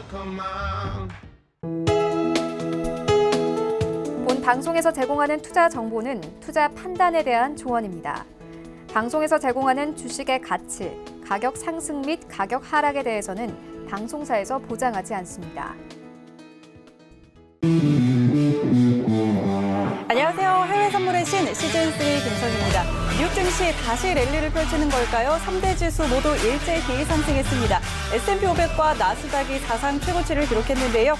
본 방송에서 제공하는 투자 정보는 투자 판단에 대한 조언입니다. 방송에서 제공하는 주식의 가치, 가격 상승 및 가격 하락에 대해서는 방송사에서 보장하지 않습니다. 안녕하세요. 해외 선물의 신 시즌3 김선입니다. 뉴욕 증시 다시 랠리를 펼치는 걸까요? 3대 지수 모두 일제히 상승했습니다. S&P 500과 나스닥이 사상 최고치를 기록했는데요.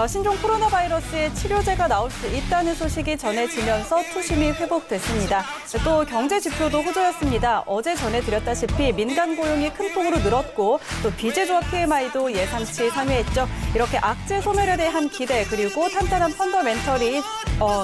신종 코로나 바이러스의 치료제가 나올 수 있다는 소식이 전해지면서 투심이 회복됐습니다. 또 경제 지표도 호조였습니다. 어제 전해드렸다시피 민간 고용이 큰 폭으로 늘었고 또 비제조합 PMI도 예상치 상회했죠. 이렇게 악재 소멸에 대한 기대 그리고 탄탄한 펀더멘털이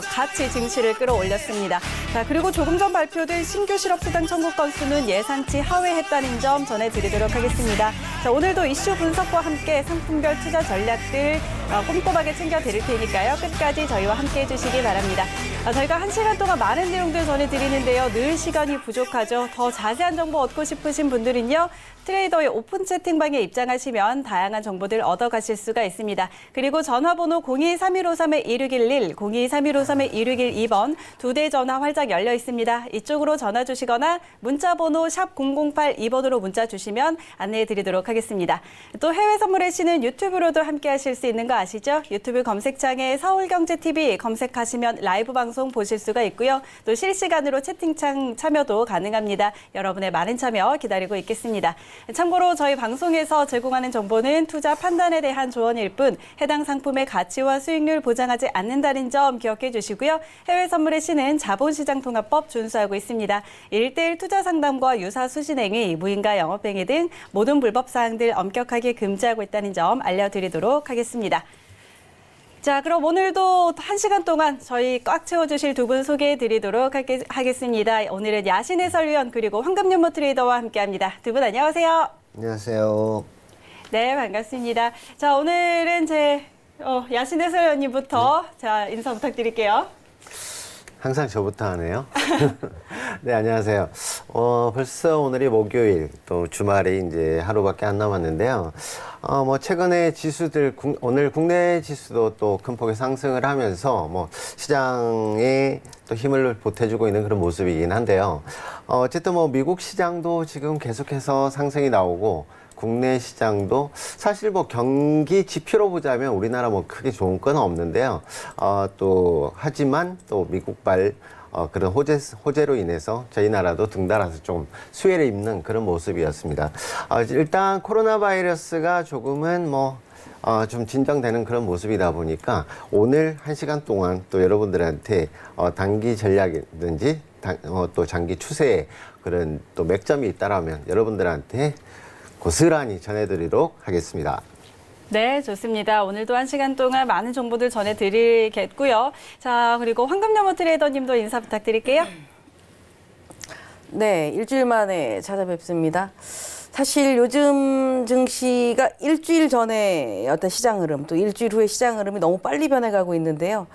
같이 증시를 끌어올렸습니다. 자, 그리고 조금 전 발표된 신규 실업수당 청구 건수는 예상치 하회했다는 점 전해드리도록 하겠습니다. 자, 오늘도 이슈 분석과 함께 상품별 투자 전략들 꼼꼼하게 챙겨드릴 테니까요. 끝까지 저희와 함께 해주시기 바랍니다. 저희가 1시간 동안 많은 내용들 전해드리는데요. 늘 시간이 부족하죠. 더 자세한 정보 얻고 싶으신 분들은요. 트레이더의 오픈 채팅방에 입장하시면 다양한 정보들 얻어가실 수가 있습니다. 그리고 전화번호 023153-1611, 023153-1612번 두 대 전화 활짝 열려 있습니다. 이쪽으로 전화 주시거나 문자번호 샵 0082번으로 문자 주시면 안내해 드리도록 하겠습니다. 또 해외 선물의 신은 유튜브로도 함께 하실 수 있는 거 아시죠? 유튜브 검색창에 서울경제TV 검색하시면 라이브 방송 보실 수가 있고요. 또 실시간으로 채팅창 참여도 가능합니다. 여러분의 많은 참여 기다리고 있겠습니다. 참고로 저희 방송에서 제공하는 정보는 투자 판단에 대한 조언일 뿐 해당 상품의 가치와 수익률 보장하지 않는다는 점 기억해 주시고요. 해외 선물의 신은 자본시장통합법 준수하고 있습니다. 1:1 투자 상담과 유사 수신행위, 무인가 영업행위 등 모든 불법 사항들 엄격하게 금지하고 있다는 점 알려드리도록 하겠습니다. 자, 그럼 오늘도 1시간 동안 저희 꽉 채워주실 두 분 소개해드리도록 하겠습니다. 오늘은 야신 해설위원 그리고 황금연모 트레이더와 함께합니다. 두 분 안녕하세요. 안녕하세요. 네, 반갑습니다. 자, 오늘은 야신 해설위원님부터 자 인사 부탁드릴게요. 항상 저부터 하네요. 네, 안녕하세요. 벌써 오늘이 목요일, 또 주말이 이제 하루밖에 안 남았는데요. 최근에 지수들, 오늘 국내 지수도 또 큰 폭의 상승을 하면서 시장에 또 힘을 보태주고 있는 그런 모습이긴 한데요. 어쨌든 미국 시장도 지금 계속해서 상승이 나오고, 국내 시장도 사실 경기 지표로 보자면 우리나라 크게 좋은 건 없는데요. 하지만 또 미국발 그런 호재로 인해서 저희 나라도 등달아서 좀 수혜를 입는 그런 모습이었습니다. 일단 코로나 바이러스가 조금은 좀 진정되는 그런 모습이다 보니까 오늘 1시간 동안 또 여러분들한테 단기 전략이든지 또 장기 추세에 그런 또 맥점이 있다라면 여러분들한테 고스란히 전해드리도록 하겠습니다. 네, 좋습니다. 오늘도 1시간 동안 많은 정보들 전해드리겠고요. 자, 그리고 황금연모 트레이더님도 인사 부탁드릴게요. 네, 일주일 만에 찾아뵙습니다. 사실 요즘 증시가 일주일 전에 어떤 시장 흐름, 또 일주일 후에 시장 흐름이 너무 빨리 변해가고 있는데요.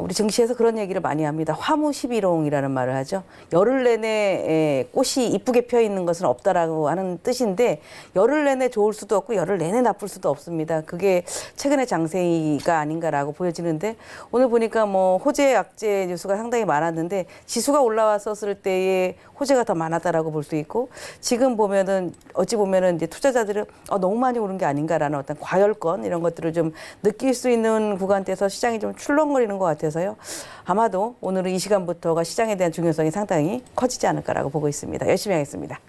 우리 증시에서 그런 얘기를 많이 합니다. 화무시비롱이라는 말을 하죠. 열흘 내내 꽃이 이쁘게 펴 있는 것은 없다라고 하는 뜻인데 열흘 내내 좋을 수도 없고 열흘 내내 나쁠 수도 없습니다. 그게 최근의 장세가 아닌가라고 보여지는데 오늘 보니까 호재, 악재 뉴스가 상당히 많았는데 지수가 올라왔었을 때에 호재가 더 많았다라고 볼 수 있고 지금 보면은 어찌 보면은 이제 투자자들은 너무 많이 오른 게 아닌가라는 어떤 과열권 이런 것들을 좀 느낄 수 있는 구간대에서 시장이 좀 출렁거리는 것 같아서요. 아마도 오늘은 이 시간부터가 시장에 대한 중요성이 상당히 커지지 않을까라고 보고 있습니다. 열심히 하겠습니다.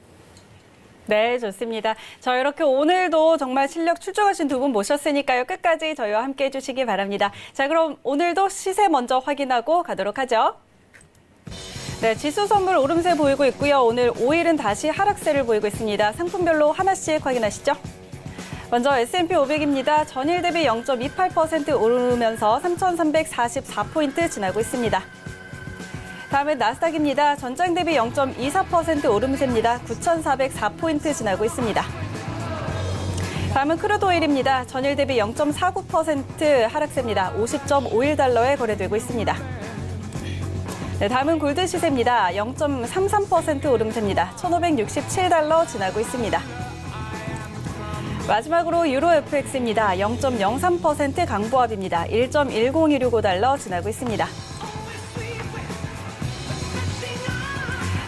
네, 좋습니다. 자, 이렇게 오늘도 정말 실력 출중하신 두 분 모셨으니까요. 끝까지 저희와 함께 해주시기 바랍니다. 자, 그럼 오늘도 시세 먼저 확인하고 가도록 하죠. 네, 지수 선물 오름세 보이고 있고요. 오늘 5일은 다시 하락세를 보이고 있습니다. 상품별로 하나씩 확인하시죠. 먼저 S&P 500입니다. 전일 대비 0.28% 오르면서 3,344포인트 지나고 있습니다. 다음은 나스닥입니다. 전장 대비 0.24% 오름세입니다. 9,404포인트 지나고 있습니다. 다음은 크루드오일입니다. 전일 대비 0.49% 하락세입니다. 50.51달러에 거래되고 있습니다. 네, 다음은 골드 시세입니다. 0.33% 오름세입니다. 1,567달러 지나고 있습니다. 마지막으로 유로 FX입니다. 0.03% 강보합입니다. 1.1016달러 지나고 있습니다.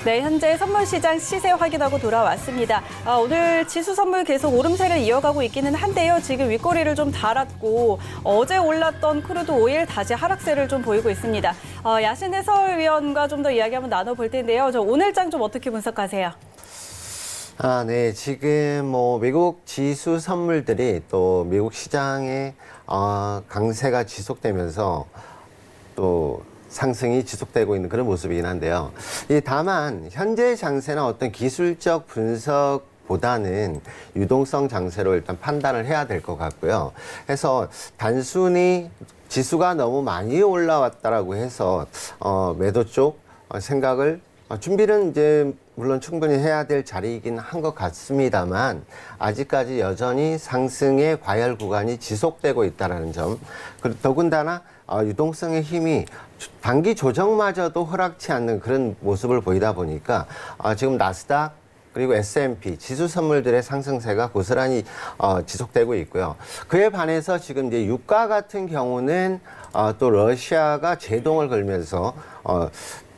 네, 현재 선물시장 시세 확인하고 돌아왔습니다. 오늘 지수 선물 계속 오름세를 이어가고 있기는 한데요. 지금 윗꼬리를 좀 달았고 어제 올랐던 크루드 오일 다시 하락세를 좀 보이고 있습니다. 야신 해설위원과 좀 더 이야기 한번 나눠볼 텐데요. 저 오늘장 좀 어떻게 분석하세요? 네. 지금 뭐 미국 지수 선물들이 또 미국 시장의 강세가 지속되면서 또 상승이 지속되고 있는 그런 모습이긴 한데요. 다만 현재 장세나 어떤 기술적 분석보다는 유동성 장세로 일단 판단을 해야 될 것 같고요. 그래서 단순히 지수가 너무 많이 올라왔다라고 해서 매도 쪽 생각을 준비는 이제 물론 충분히 해야 될 자리이긴 한 것 같습니다만 아직까지 여전히 상승의 과열 구간이 지속되고 있다는 점, 그리고 더군다나 유동성의 힘이 단기 조정마저도 허락치 않는 그런 모습을 보이다 보니까 지금 나스닥 그리고 S&P 지수 선물들의 상승세가 고스란히 지속되고 있고요. 그에 반해서 지금 이제 유가 같은 경우는 또 러시아가 제동을 걸면서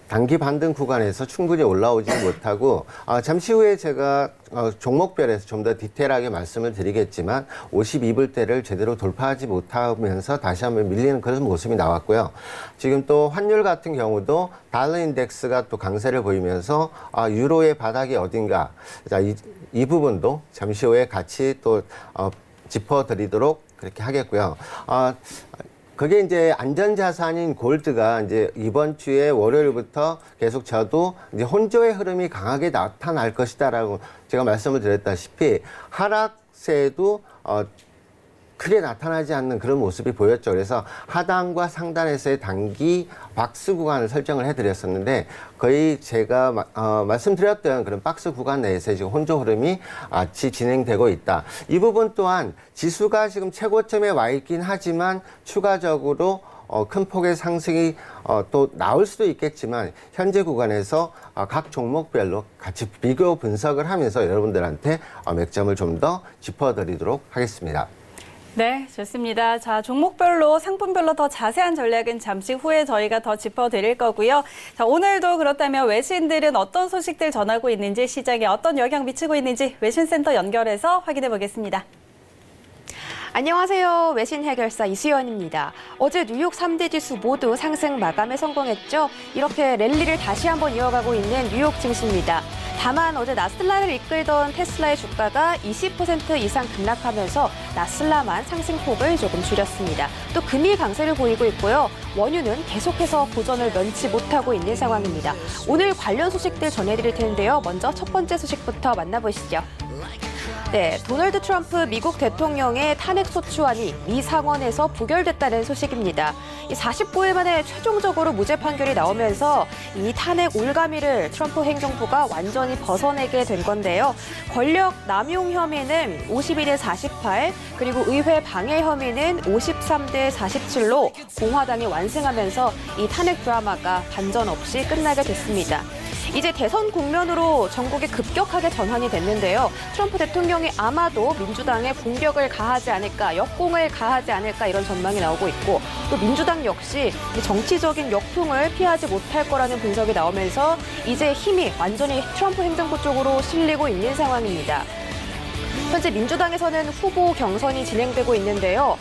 단기 반등 구간에서 충분히 올라오지 못하고 잠시 후에 제가 종목별에서 좀 더 디테일하게 말씀을 드리겠지만 52불대를 제대로 돌파하지 못하면서 다시 한번 밀리는 그런 모습이 나왔고요. 지금 또 환율 같은 경우도 달러 인덱스가 또 강세를 보이면서 유로의 바닥이 어딘가, 자, 이 부분도 잠시 후에 같이 또 짚어드리도록 그렇게 하겠고요. 그게 이제 안전자산인 골드가 이제 이번 주에 월요일부터 계속 저도 이제 혼조의 흐름이 강하게 나타날 것이다라고 제가 말씀을 드렸다시피 하락세도 크게 나타나지 않는 그런 모습이 보였죠. 그래서 하단과 상단에서의 단기 박스 구간을 설정을 해드렸었는데 거의 제가 말씀드렸던 그런 박스 구간 내에서 지금 혼조 흐름이 같이 진행되고 있다. 이 부분 또한 지수가 지금 최고점에 와 있긴 하지만 추가적으로 큰 폭의 상승이 또 나올 수도 있겠지만 현재 구간에서 각 종목별로 같이 비교 분석을 하면서 여러분들한테 맥점을 좀 더 짚어드리도록 하겠습니다. 네, 좋습니다. 자, 종목별로, 상품별로 더 자세한 전략은 잠시 후에 저희가 더 짚어드릴 거고요. 자, 오늘도 그렇다면 외신들은 어떤 소식들 전하고 있는지, 시장에 어떤 영향 미치고 있는지 외신센터 연결해서 확인해 보겠습니다. 안녕하세요. 외신 해결사 이수연입니다. 어제 뉴욕 3대 지수 모두 상승 마감에 성공했죠. 이렇게 랠리를 다시 한번 이어가고 있는 뉴욕 증시입니다. 다만 어제 나슬라를 이끌던 테슬라의 주가가 20% 이상 급락하면서 나슬라만 상승폭을 조금 줄였습니다. 또 금이 강세를 보이고 있고요. 원유는 계속해서 고전을 면치 못하고 있는 상황입니다. 오늘 관련 소식들 전해드릴 텐데요. 먼저 첫 번째 소식부터 만나보시죠. 네, 도널드 트럼프 미국 대통령의 탄핵소추안이 미 상원에서 부결됐다는 소식입니다. 49일 만에 최종적으로 무죄 판결이 나오면서 이 탄핵 올가미를 트럼프 행정부가 완전히 벗어내게 된 건데요. 권력 남용 혐의는 51대 48, 그리고 의회 방해 혐의는 53대 47로 공화당이 완승하면서 이 탄핵 드라마가 반전 없이 끝나게 됐습니다. 이제 대선 국면으로 전국에 급격하게 전환이 됐는데요. 트럼프 대통령이 아마도 민주당에 공격을 가하지 않을까, 역공을 가하지 않을까 이런 전망이 나오고 있고, 또 민주당 역시 정치적인 역풍을 피하지 못할 거라는 분석이 나오면서 이제 힘이 완전히 트럼프 행정부 쪽으로 실리고 있는 상황입니다. 현재 민주당에서는 후보 경선이 진행되고 있는데요.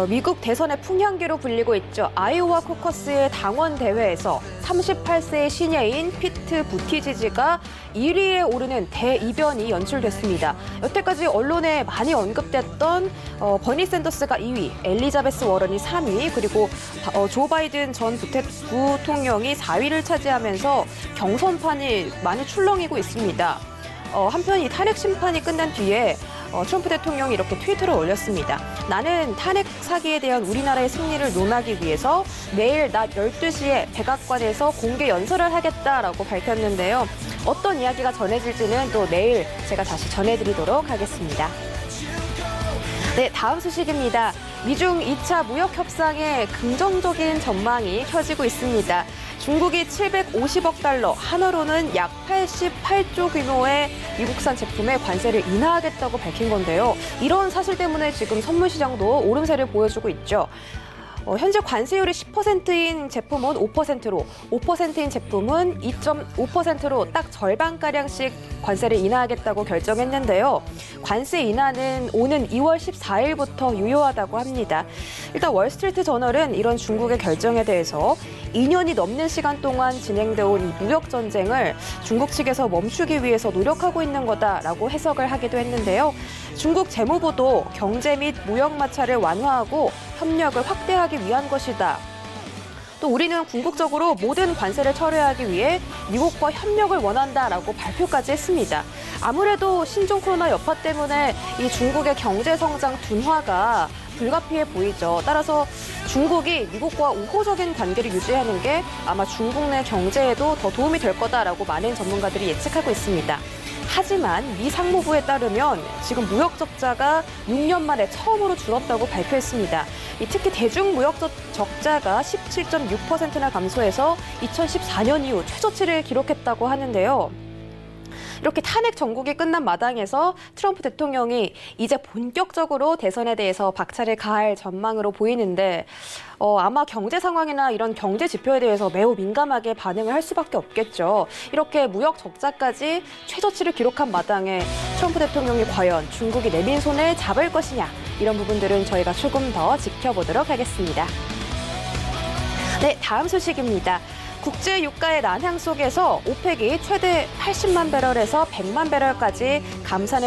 미국 대선의 풍향기로 불리고 있죠. 아이오와 코커스의 당원 대회에서 38세의 시녀인 피트 부티지지가 1위에 오르는 대이변이 연출됐습니다. 여태까지 언론에 많이 언급됐던 버니 샌더스가 2위, 엘리자베스 워런이 3위, 그리고 조 바이든 전 부통령이 4위를 차지하면서 경선판이 많이 출렁이고 있습니다. 한편 이 탄핵 심판이 끝난 뒤에 트럼프 대통령이 이렇게 트위터를 올렸습니다. 나는 탄핵 사기에 대한 우리나라의 승리를 논하기 위해서 내일 낮 12시에 백악관에서 공개 연설을 하겠다라고 밝혔는데요. 어떤 이야기가 전해질지는 또 내일 제가 다시 전해드리도록 하겠습니다. 네, 다음 소식입니다. 미중 2차 무역 협상에 긍정적인 전망이 켜지고 있습니다. 중국이 750억 달러, 한화로는 약 88조 규모의 미국산 제품에 관세를 인하하겠다고 밝힌 건데요. 이런 사실 때문에 지금 선물 시장도 오름세를 보여주고 있죠. 현재 관세율이 10%인 제품은 5%로, 5%인 제품은 2.5%로 딱 절반가량씩 관세를 인하하겠다고 결정했는데요. 관세 인하는 오는 2월 14일부터 유효하다고 합니다. 일단 월스트리트 저널은 이런 중국의 결정에 대해서 2년이 넘는 시간 동안 진행되어 온 이 무역 전쟁을 중국 측에서 멈추기 위해서 노력하고 있는 거다라고 해석을 하기도 했는데요. 중국 재무부도 경제 및 무역 마찰을 완화하고 협력을 확대하기 위한 것이다. 또 우리는 궁극적으로 모든 관세를 철회하기 위해 미국과 협력을 원한다라고 발표까지 했습니다. 아무래도 신종 코로나 여파 때문에 이 중국의 경제 성장 둔화가 불가피해 보이죠. 따라서 중국이 미국과 우호적인 관계를 유지하는 게 아마 중국 내 경제에도 더 도움이 될 거다라고 많은 전문가들이 예측하고 있습니다. 하지만 미 상무부에 따르면 지금 무역 적자가 6년 만에 처음으로 줄었다고 발표했습니다. 특히 대중무역 적자가 17.6%나 감소해서 2014년 이후 최저치를 기록했다고 하는데요. 이렇게 탄핵 정국이 끝난 마당에서 트럼프 대통령이 이제 본격적으로 대선에 대해서 박차를 가할 전망으로 보이는데 아마 경제 상황이나 이런 경제 지표에 대해서 매우 민감하게 반응을 할 수밖에 없겠죠. 이렇게 무역 적자까지 최저치를 기록한 마당에 트럼프 대통령이 과연 중국이 내민 손을 잡을 것이냐, 이런 부분들은 저희가 조금 더 지켜보도록 하겠습니다. 네, 다음 소식입니다. 국제 유가의 난항 속에서 오펙이 최대 80만 배럴에서 100만 배럴까지 감산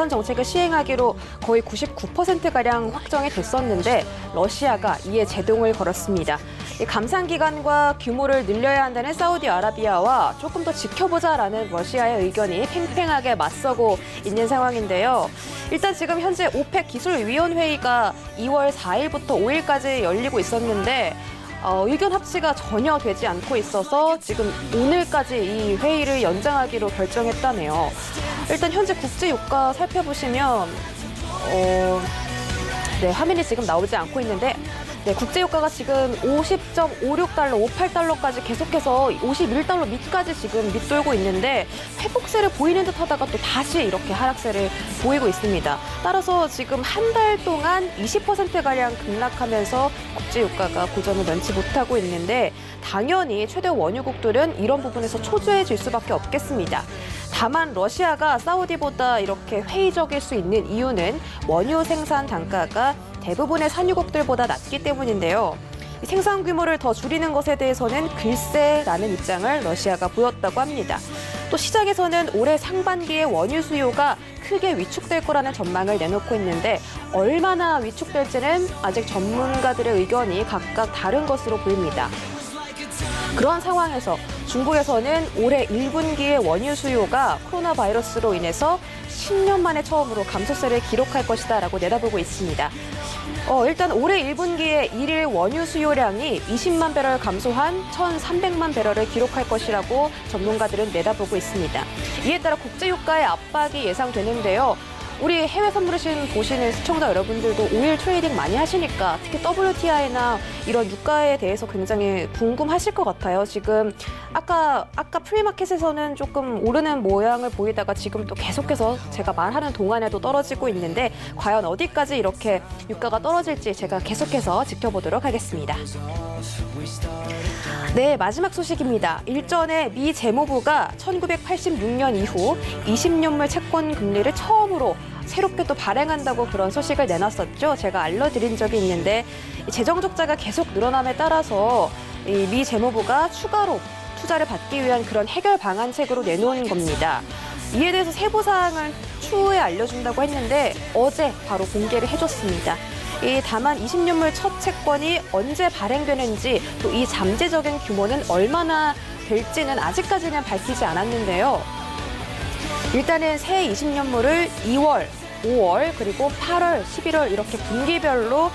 정책을 시행하기로 거의 99%가량 확정이 됐었는데 러시아가 이에 제동을 걸었습니다. 감산 기간과 규모를 늘려야 한다는 사우디아라비아와 조금 더 지켜보자라는 러시아의 의견이 팽팽하게 맞서고 있는 상황인데요. 일단 지금 현재 오펙 기술위원회의가 2월 4일부터 5일까지 열리고 있었는데 의견 합치가 전혀 되지 않고 있어서 지금 오늘까지 이 회의를 연장하기로 결정했다네요. 일단 현재 국제 유가 살펴보시면 화면이 지금 나오지 않고 있는데 국제 유가가 지금 50.56달러, 58달러까지 계속해서 51달러 밑까지 지금 밑돌고 있는데 회복세를 보이는 듯 하다가 또 다시 이렇게 하락세를 보이고 있습니다. 따라서 지금 한 달 동안 20%가량 급락하면서 국제 유가가 고점을 면치 못하고 있는데 당연히 최대 원유국들은 이런 부분에서 초조해질 수밖에 없겠습니다. 다만 러시아가 사우디보다 이렇게 회의적일 수 있는 이유는 원유 생산 단가가 대부분의 산유국들보다 낮기 때문인데요. 생산 규모를 더 줄이는 것에 대해서는 글쎄라는 입장을 러시아가 보였다고 합니다. 또 시장에서는 올해 상반기에 원유 수요가 크게 위축될 거라는 전망을 내놓고 있는데 얼마나 위축될지는 아직 전문가들의 의견이 각각 다른 것으로 보입니다. 그런 상황에서 중국에서는 올해 1분기의 원유 수요가 코로나 바이러스로 인해서 10년 만에 처음으로 감소세를 기록할 것이다라고 내다보고 있습니다. 일단 올해 1분기에 일일 원유 수요량이 20만 배럴 감소한 1,300만 배럴을 기록할 것이라고 전문가들은 내다보고 있습니다. 이에 따라 국제 유가의 압박이 예상되는데요. 우리 해외 선물을 보시는 시청자 여러분들도 오일 트레이딩 많이 하시니까 특히 WTI나 이런 유가에 대해서 굉장히 궁금하실 것 같아요. 지금 아까 프리마켓에서는 조금 오르는 모양을 보이다가 지금 또 계속해서 제가 말하는 동안에도 떨어지고 있는데 과연 어디까지 이렇게 유가가 떨어질지 제가 계속해서 지켜보도록 하겠습니다. 네, 마지막 소식입니다. 일전에 미 재무부가 1986년 이후 20년물 채권 금리를 처음으로 새롭게 또 발행한다고 그런 소식을 내놨었죠. 제가 알려드린 적이 있는데 재정 적자가 계속 늘어남에 따라서 이 미 재무부가 추가로 투자를 받기 위한 그런 해결 방안책으로 내놓은 겁니다. 이에 대해서 세부 사항을 추후에 알려준다고 했는데 어제 바로 공개를 해줬습니다. 다만 20년물 첫 채권이 언제 발행되는지 또 이 잠재적인 규모는 얼마나 될지는 아직까지는 밝히지 않았는데요. 일단은 새 20년물을 2월, 5월, 그리고 8월, 11월 이렇게 분기별로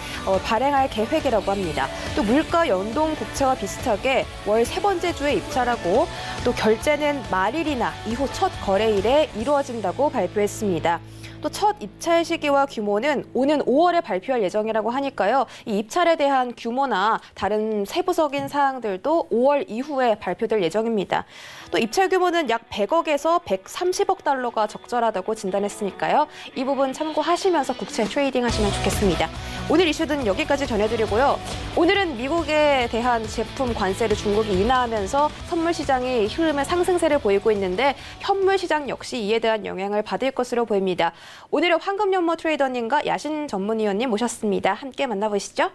발행할 계획이라고 합니다. 또 물가 연동 국채와 비슷하게 월 세 번째 주에 입찰하고 또 결제는 말일이나 이후 첫 거래일에 이루어진다고 발표했습니다. 또 첫 입찰 시기와 규모는 오는 5월에 발표할 예정이라고 하니까요. 이 입찰에 대한 규모나 다른 세부적인 사항들도 5월 이후에 발표될 예정입니다. 또 입찰 규모는 약 100억에서 130억 달러가 적절하다고 진단했으니까요. 이 부분 참고하시면서 국채 트레이딩 하시면 좋겠습니다. 오늘 이슈는 여기까지 전해드리고요. 오늘은 미국에 대한 제품 관세를 중국이 인하하면서 선물 시장이 흐름의 상승세를 보이고 있는데 현물 시장 역시 이에 대한 영향을 받을 것으로 보입니다. 오늘은 황금연모 트레이더님과 야신 전문위원님 모셨습니다. 함께 만나보시죠.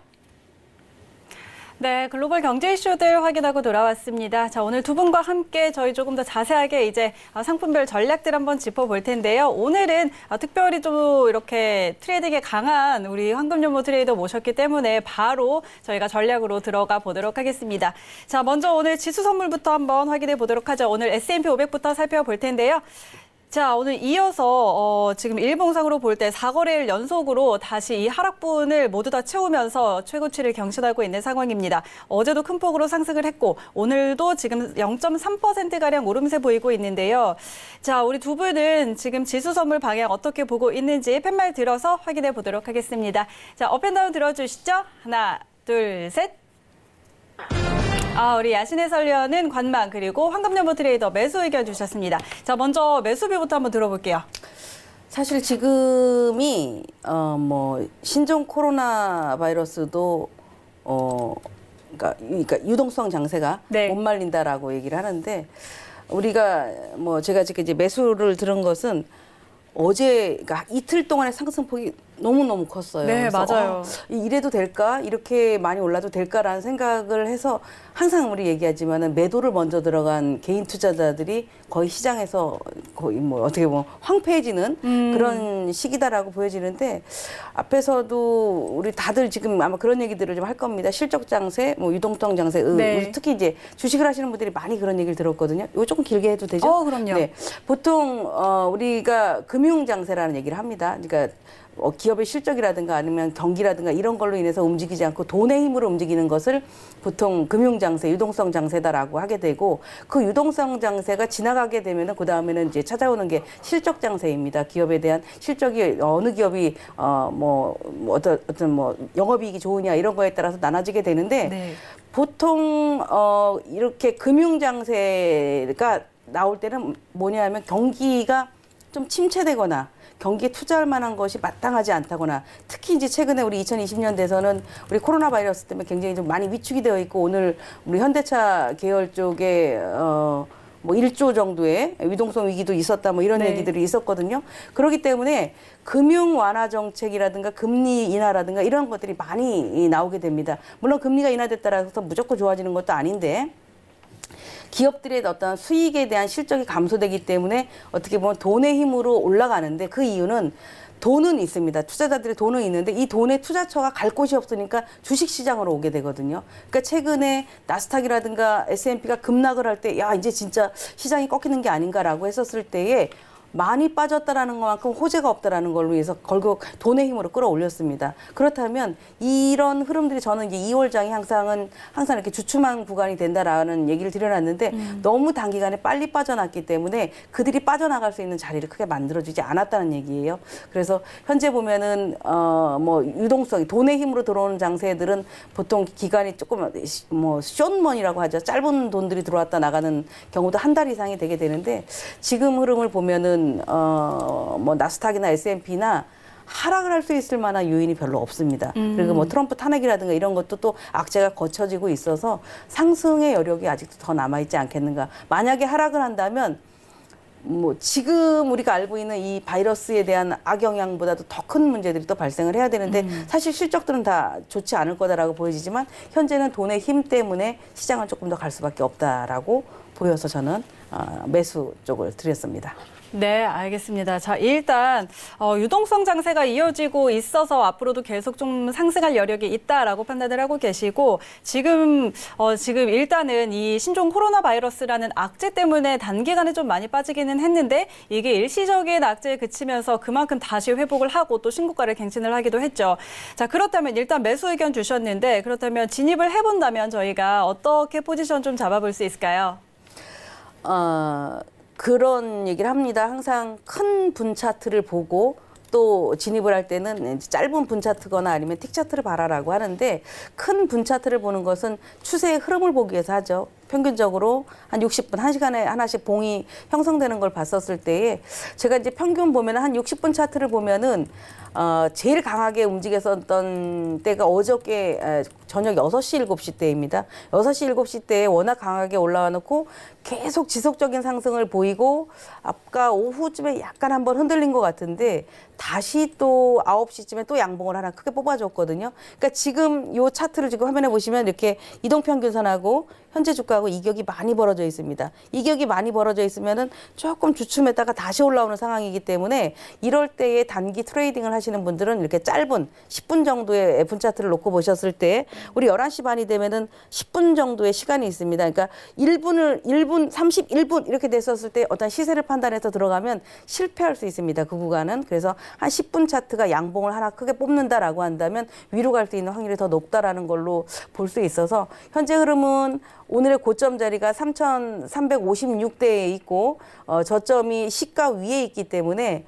네, 글로벌 경제 이슈들 확인하고 돌아왔습니다. 자, 오늘 두 분과 함께 저희 조금 더 자세하게 이제 상품별 전략들 한번 짚어볼 텐데요. 오늘은 특별히 좀 이렇게 트레이딩에 강한 우리 황금연모 트레이더 모셨기 때문에 바로 저희가 전략으로 들어가 보도록 하겠습니다. 자, 먼저 오늘 지수 선물부터 한번 확인해 보도록 하죠. 오늘 S&P 500부터 살펴볼 텐데요. 자, 오늘 이어서 지금 일봉상으로 볼 때 4거래일 연속으로 다시 이 하락분을 모두 다 채우면서 최고치를 경신하고 있는 상황입니다. 어제도 큰 폭으로 상승을 했고 오늘도 지금 0.3%가량 오름세 보이고 있는데요. 자, 우리 두 분은 지금 지수 선물 방향 어떻게 보고 있는지 팻말 들어서 확인해 보도록 하겠습니다. 자, 업앤다운 들어주시죠. 하나, 둘, 셋. 우리 야신 해설위원은 관망 그리고 황금연모 트레이더 매수 의견 주셨습니다. 자, 먼저 매수비부터 한번 들어볼게요. 사실 지금이 신종 코로나 바이러스도 그러니까 유동성 장세가 네. 못 말린다라고 얘기를 하는데 우리가 제가 지금 이제 매수를 들은 것은 어제 그러니까 이틀 동안의 상승폭이 너무너무 컸어요. 네, 그래서 맞아요. 이래도 될까? 이렇게 많이 올라도 될까라는 생각을 해서 항상 우리 얘기하지만은 매도를 먼저 들어간 개인 투자자들이 거의 시장에서 거의 어떻게 보면 황폐해지는 그런 시기다라고 보여지는데 앞에서도 우리 다들 지금 아마 그런 얘기들을 좀 할 겁니다. 실적 장세, 유동성 장세, 네. 우리 특히 이제 주식을 하시는 분들이 많이 그런 얘기를 들었거든요. 이거 조금 길게 해도 되죠? 그럼요. 네. 보통 우리가 금융 장세라는 얘기를 합니다. 그러니까 기업의 실적이라든가 아니면 경기라든가 이런 걸로 인해서 움직이지 않고 돈의 힘으로 움직이는 것을 보통 금융장세, 유동성 장세다라고 하게 되고 그 유동성 장세가 지나가게 되면은 그 다음에는 이제 찾아오는 게 실적 장세입니다. 기업에 대한 실적이 어느 기업이 어떤 영업이익이 좋으냐 이런 거에 따라서 나눠지게 되는데 네. 보통 이렇게 금융장세가 나올 때는 뭐냐 하면 경기가 좀 침체되거나 경기에 투자할 만한 것이 마땅하지 않다거나 특히 이제 최근에 우리 2020년 대선은 우리 코로나 바이러스 때문에 굉장히 좀 많이 위축이 되어 있고 오늘 우리 현대차 계열 쪽에 1조 정도의 유동성 위기도 있었다 이런 네. 얘기들이 있었거든요. 그렇기 때문에 금융 완화 정책이라든가 금리 인하라든가 이런 것들이 많이 나오게 됩니다. 물론 금리가 인하됐다라서 무조건 좋아지는 것도 아닌데 기업들의 어떤 수익에 대한 실적이 감소되기 때문에 어떻게 보면 돈의 힘으로 올라가는데 그 이유는 돈은 있습니다. 투자자들의 돈은 있는데 이 돈의 투자처가 갈 곳이 없으니까 주식시장으로 오게 되거든요. 그러니까 최근에 나스닥이라든가 S&P가 급락을 할 때 야 이제 진짜 시장이 꺾이는 게 아닌가라고 했었을 때에 많이 빠졌다라는 것만큼 호재가 없다라는 걸로 해서 결국 돈의 힘으로 끌어올렸습니다. 그렇다면 이런 흐름들이 저는 이제 2월장이 항상 이렇게 주춤한 구간이 된다라는 얘기를 드려놨는데 너무 단기간에 빨리 빠져났기 때문에 그들이 빠져나갈 수 있는 자리를 크게 만들어주지 않았다는 얘기예요. 그래서 현재 보면은 유동성이 돈의 힘으로 들어오는 장세들은 보통 기간이 조금 숏머니라고 하죠. 짧은 돈들이 들어왔다 나가는 경우도 한 달 이상이 되게 되는데 지금 흐름을 보면은 나스닥이나 S&P나 하락을 할 수 있을 만한 요인이 별로 없습니다. 그리고 트럼프 탄핵이라든가 이런 것도 또 악재가 거쳐지고 있어서 상승의 여력이 아직도 더 남아있지 않겠는가. 만약에 하락을 한다면 지금 우리가 알고 있는 이 바이러스에 대한 악영향보다도 더 큰 문제들이 또 발생을 해야 되는데 사실 실적들은 다 좋지 않을 거다라고 보여지지만 현재는 돈의 힘 때문에 시장은 조금 더 갈 수밖에 없다라고 보여서 저는 매수 쪽을 드렸습니다. 네, 알겠습니다. 자, 일단 유동성 장세가 이어지고 있어서 앞으로도 계속 좀 상승할 여력이 있다라고 판단을 하고 계시고 지금 일단은 이 신종 코로나 바이러스라는 악재 때문에 단기간에 좀 많이 빠지기는 했는데 이게 일시적인 악재에 그치면서 그만큼 다시 회복을 하고 또 신고가를 갱신을 하기도 했죠. 자, 그렇다면 일단 매수 의견 주셨는데 그렇다면 진입을 해본다면 저희가 어떻게 포지션 좀 잡아볼 수 있을까요? 그런 얘기를 합니다. 항상 큰 분 차트를 보고 또 진입을 할 때는 이제 짧은 분 차트거나 아니면 틱 차트를 봐라라고 하는데 큰 분 차트를 보는 것은 추세의 흐름을 보기 위해서 하죠. 평균적으로 한 60분, 1시간에 하나씩 봉이 형성되는 걸 봤었을 때에 제가 이제 평균 보면 한 60분 차트를 보면은 제일 강하게 움직였었던 때가 어저께 저녁 6시, 7시 때입니다. 6시, 7시 때에 워낙 강하게 올라와 놓고 계속 지속적인 상승을 보이고 아까 오후쯤에 약간 한번 흔들린 것 같은데 다시 또 9시쯤에 또 양봉을 하나 크게 뽑아줬거든요. 그러니까 지금 이 차트를 지금 화면에 보시면 이렇게 이동평균선하고 현재 주가하고 이격이 많이 벌어져 있습니다. 이격이 많이 벌어져 있으면은 조금 주춤했다가 다시 올라오는 상황이기 때문에 이럴 때에 단기 트레이딩을 하시는 분들은 이렇게 짧은 10분 정도의 분 차트를 놓고 보셨을 때 우리 11시 반이 되면은 10분 정도의 시간이 있습니다. 그러니까 1분 31분 이렇게 됐었을 때 어떤 시세를 판단해서 들어가면 실패할 수 있습니다. 그 구간은. 그래서 한 10분 차트가 양봉을 하나 크게 뽑는다라고 한다면 위로 갈 수 있는 확률이 더 높다라는 걸로 볼 수 있어서 현재 흐름은 오늘의 고점 자리가 3,356대에 있고 저점이 시가 위에 있기 때문에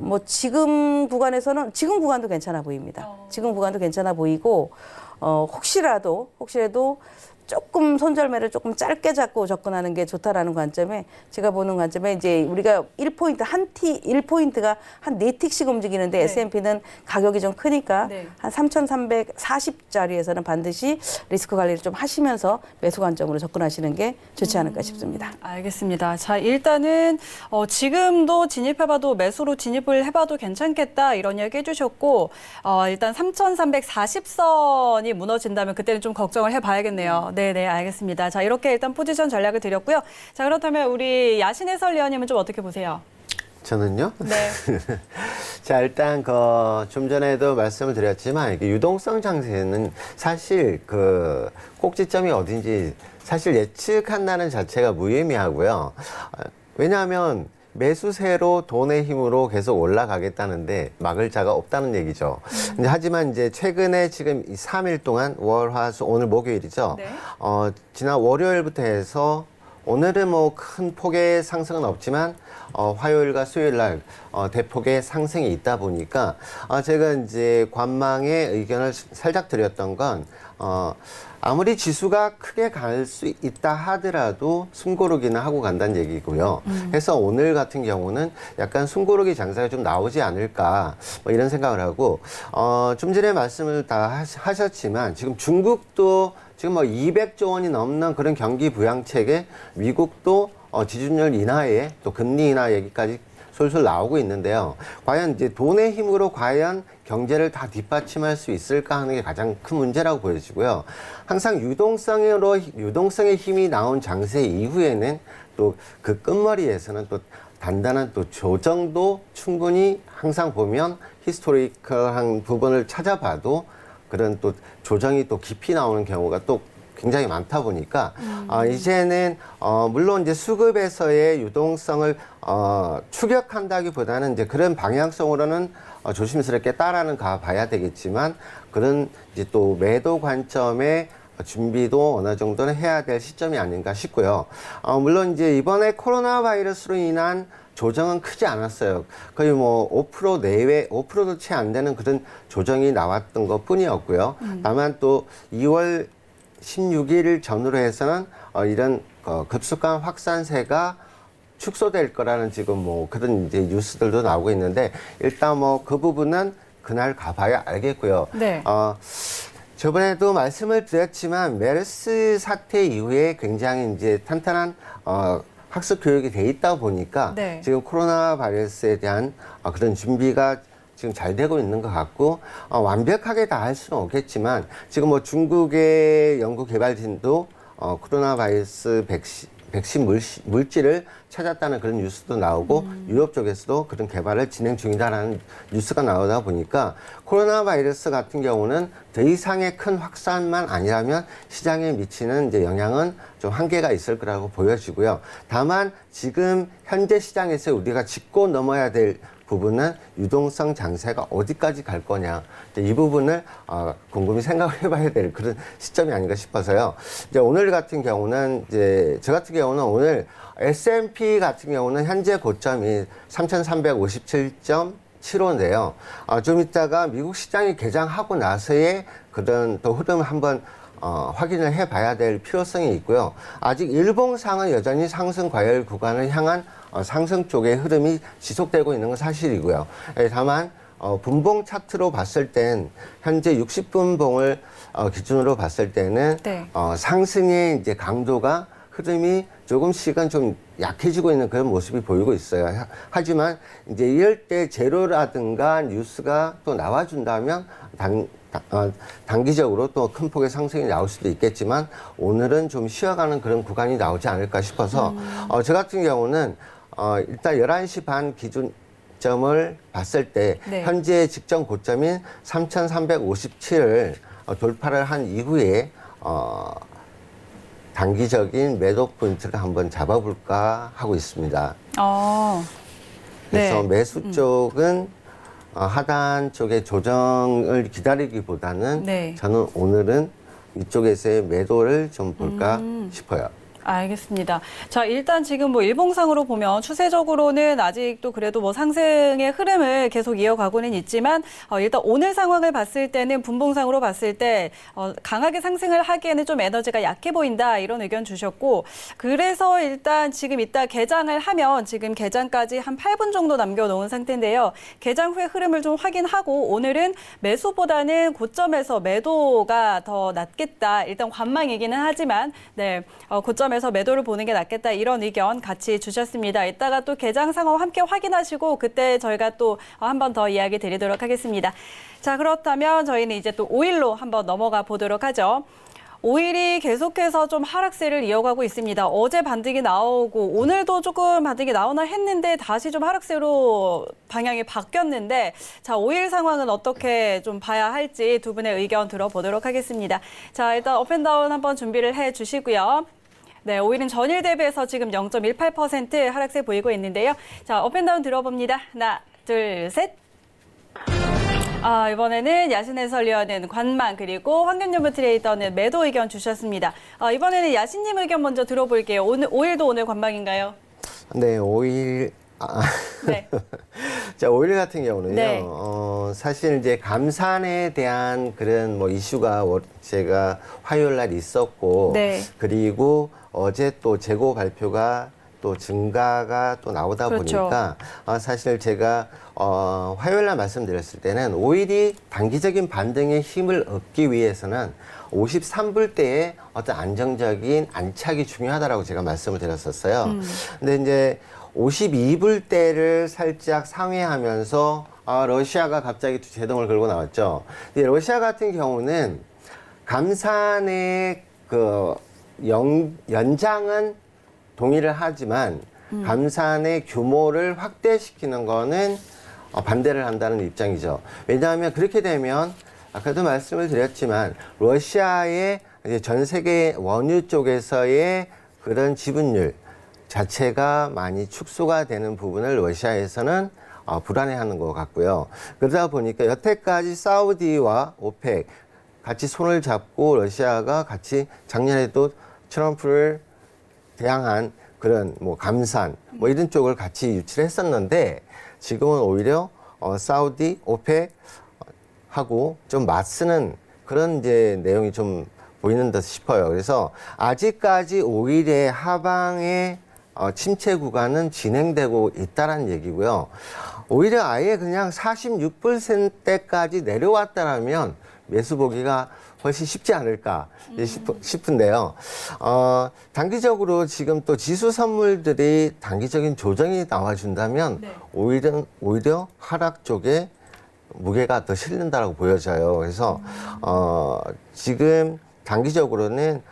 뭐 지금 구간에서는 지금 구간도 괜찮아 보입니다. 지금 구간도 괜찮아 보이고 혹시라도 조금 손절매를 조금 짧게 잡고 접근하는 게 좋다라는 관점에 제가 보는 관점에 이제 우리가 1포인트가 한 4틱씩 움직이는데 네. S&P는 가격이 좀 크니까 네. 한 3,340짜리에서는 반드시 리스크 관리를 좀 하시면서 매수 관점으로 접근하시는 게 좋지 않을까 싶습니다. 알겠습니다. 자, 일단은 지금도 진입해봐도 매수로 진입을 해봐도 괜찮겠다 이런 이야기 해주셨고 일단 3,340선이 무너진다면 그때는 좀 걱정을 해봐야겠네요. 네, 알겠습니다. 자, 이렇게 일단 포지션 전략을 드렸고요. 자, 그렇다면 우리 야신 해설위원님은 좀 어떻게 보세요? 저는요? 네. 자, 일단 좀 전에도 말씀을 드렸지만 이게 유동성 장세는 사실 꼭지점이 어딘지 사실 예측한다는 자체가 무의미하고요. 왜냐하면 매수세로 돈의 힘으로 계속 올라가겠다는데 막을 자가 없다는 얘기죠. 근데 하지만 이제 최근에 지금 이 3일 동안 월, 화, 수, 오늘 목요일이죠. 네. 지난 월요일부터 해서 오늘은 뭐 큰 폭의 상승은 없지만 화요일과 수요일 날 대폭의 상승이 있다 보니까 제가 이제 관망의 의견을 살짝 드렸던 건 아무리 지수가 크게 갈 수 있다 하더라도 숨고르기는 하고 간다는 얘기고요. 그래서 오늘 같은 경우는 약간 숨고르기 장사가 좀 나오지 않을까 뭐 이런 생각을 하고 좀 전에 말씀을 다 하셨지만 지금 중국도 지금 뭐 200조 원이 넘는 그런 경기 부양책에 미국도 지준율 인하에 또 금리 인하 얘기까지 솔솔 나오고 있는데요. 과연 이제 돈의 힘으로 과연 경제를 다 뒷받침할 수 있을까 하는 게 가장 큰 문제라고 보여지고요. 항상 유동성의 힘이 나온 장세 이후에는 또 그 끝머리에서는 또 단단한 또 조정도 충분히 항상 보면 히스토리컬한 부분을 찾아봐도 그런 또 조정이 또 깊이 나오는 경우가 또 굉장히 많다 보니까 이제는 물론 이제 수급에서의 유동성을 추격한다기보다는 이제 그런 방향성으로는 조심스럽게 따라는 가봐야 되겠지만 그런 이제 또 매도 관점의 준비도 어느 정도는 해야 될 시점이 아닌가 싶고요. 물론 이제 이번에 코로나 바이러스로 인한 조정은 크지 않았어요. 거의 뭐 5% 내외, 5%도 채 안 되는 그런 조정이 나왔던 것 뿐이었고요. 다만 또 2월 16일 전후로 해서는 이런 급속한 확산세가 축소될 거라는 지금 뭐 그런 이제 뉴스들도 나오고 있는데 일단 뭐 그 부분은 그날 가봐야 알겠고요. 네. 저번에도 말씀을 드렸지만 메르스 사태 이후에 굉장히 이제 탄탄한 학습 교육이 돼 있다 보니까 네. 지금 코로나 바이러스에 대한 그런 준비가 지금 잘 되고 있는 것 같고 완벽하게 다 할 수는 없겠지만 지금 뭐 중국의 연구 개발진도 코로나 바이러스 백신 물질을 찾았다는 그런 뉴스도 나오고 유럽 쪽에서도 그런 개발을 진행 중이다라는 뉴스가 나오다 보니까 코로나 바이러스 같은 경우는 더 이상의 큰 확산만 아니라면 시장에 미치는 이제 영향은 좀 한계가 있을 거라고 보여지고요. 다만 지금 현재 시장에서 우리가 짚고 넘어야 될 부분은 유동성 장세가 어디까지 갈 거냐. 이 부분을 곰곰이 생각을 해봐야 될 그런 시점이 아닌가 싶어서요. 이제 오늘 같은 경우는 저 같은 경우는 오늘 S&P 같은 경우는 현재 고점이 3,357점 7호인데요. 좀 이따가 미국 시장이 개장하고 나서의 그런 또 흐름을 한번 확인을 해봐야 될 필요성이 있고요. 아직 일봉상은 여전히 상승 과열 구간을 향한 상승 쪽의 흐름이 지속되고 있는 건 사실이고요. 다만 분봉 차트로 봤을 땐 현재 60분봉을 기준으로 봤을 때는 네. 상승의 이제 강도가 흐름이 조금씩은 좀 약해지고 있는 그런 모습이 보이고 있어요. 하지만 이제 이럴 때 제로라든가 뉴스가 또 나와준다면 단기적으로 또 큰 폭의 상승이 나올 수도 있겠지만 오늘은 좀 쉬어가는 그런 구간이 나오지 않을까 싶어서 저 같은 경우는 일단 11시 반 기준점을 봤을 때 네. 현재 직전 고점인 3,357을 돌파를 한 이후에 단기적인 매도 포인트를 한번 잡아볼까 하고 있습니다. 그래서 네. 매수 쪽은 하단 쪽의 조정을 기다리기보다는 네. 저는 오늘은 이쪽에서의 매도를 좀 볼까 싶어요. 알겠습니다. 자, 일단 지금 뭐 일봉상으로 보면 추세적으로는 아직도 그래도 뭐 상승의 흐름을 계속 이어가고는 있지만 일단 오늘 상황을 봤을 때는 분봉상으로 봤을 때 강하게 상승을 하기에는 좀 에너지가 약해 보인다 이런 의견 주셨고 그래서 일단 지금 이따 개장을 하면 지금 개장까지 한 8분 정도 남겨놓은 상태인데요. 개장 후의 흐름을 좀 확인하고 오늘은 매수보다는 고점에서 매도가 더 낫겠다. 일단 관망이기는 하지만 네, 고점에서 매도를 보는 게 낫겠다 이런 의견 같이 주셨습니다. 이따가 또 개장 상황 함께 확인하시고 그때 저희가 또 한 번 더 이야기 드리도록 하겠습니다. 자, 그렇다면 저희는 이제 또 5일로 한번 넘어가 보도록 하죠. 5일이 계속해서 좀 하락세를 이어가고 있습니다. 어제 반등이 나오고 오늘도 조금 반등이 나오나 했는데 다시 좀 하락세로 방향이 바뀌었는데 자, 5일 상황은 어떻게 좀 봐야 할지 두 분의 의견 들어보도록 하겠습니다. 자, 일단 업앤다운 한번 준비를 해 주시고요. 네, 5일은 전일 대비해서 지금 0.18% 하락세 보이고 있는데요. 자, 업앤다운 들어봅니다. 하나, 둘, 셋. 이번에는 야신 해설위원은 관망 그리고 황금연무 트레이더는 매도 의견 주셨습니다. 이번에는 야신님 의견 먼저 들어볼게요. 오늘 5일도 오늘 관망인가요? 네, 5일. 네. 자, 5일 같은 경우는요. 네. 사실 이제 감산에 대한 그런 뭐 이슈가 제가 화요일 날 있었고 네. 그리고 어제 또 재고 발표가 또 증가가 또 나오다 그렇죠. 보니까 사실 제가 화요일 날 말씀드렸을 때는 5일이 단기적인 반등의 힘을 얻기 위해서는 53불대의 어떤 안정적인 안착이 중요하다라고 제가 말씀을 드렸었어요. 근데 이제 52불대를 살짝 상회하면서 러시아가 갑자기 제동을 걸고 나왔죠. 근데 러시아 같은 경우는 감산의 그 연장은 동의를 하지만 감산의 규모를 확대시키는 거는 반대를 한다는 입장이죠. 왜냐하면 그렇게 되면 아까도 말씀을 드렸지만 러시아의 이제 전 세계 원유 쪽에서의 그런 지분율 자체가 많이 축소가 되는 부분을 러시아에서는 불안해하는 것 같고요. 그러다 보니까 여태까지 사우디와 오펙 같이 손을 잡고 러시아가 같이 작년에도 트럼프를 대항한 그런 뭐 감산 뭐 이런 쪽을 같이 유치를 했었는데 지금은 오히려 사우디, 오펙 하고 좀 맞서는 그런 이제 내용이 좀 보이는 듯 싶어요. 그래서 아직까지 5일의 하방의 침체 구간은 진행되고 있다는 얘기고요. 오히려 아예 그냥 46%까지 내려왔다라면 매수 보기가 훨씬 쉽지 않을까 싶은데요. 단기적으로 지금 또 지수 선물들이 단기적인 조정이 나와준다면 네. 오히려 하락 쪽에 무게가 더 실린다라고 보여져요. 그래서 지금 단기적으로는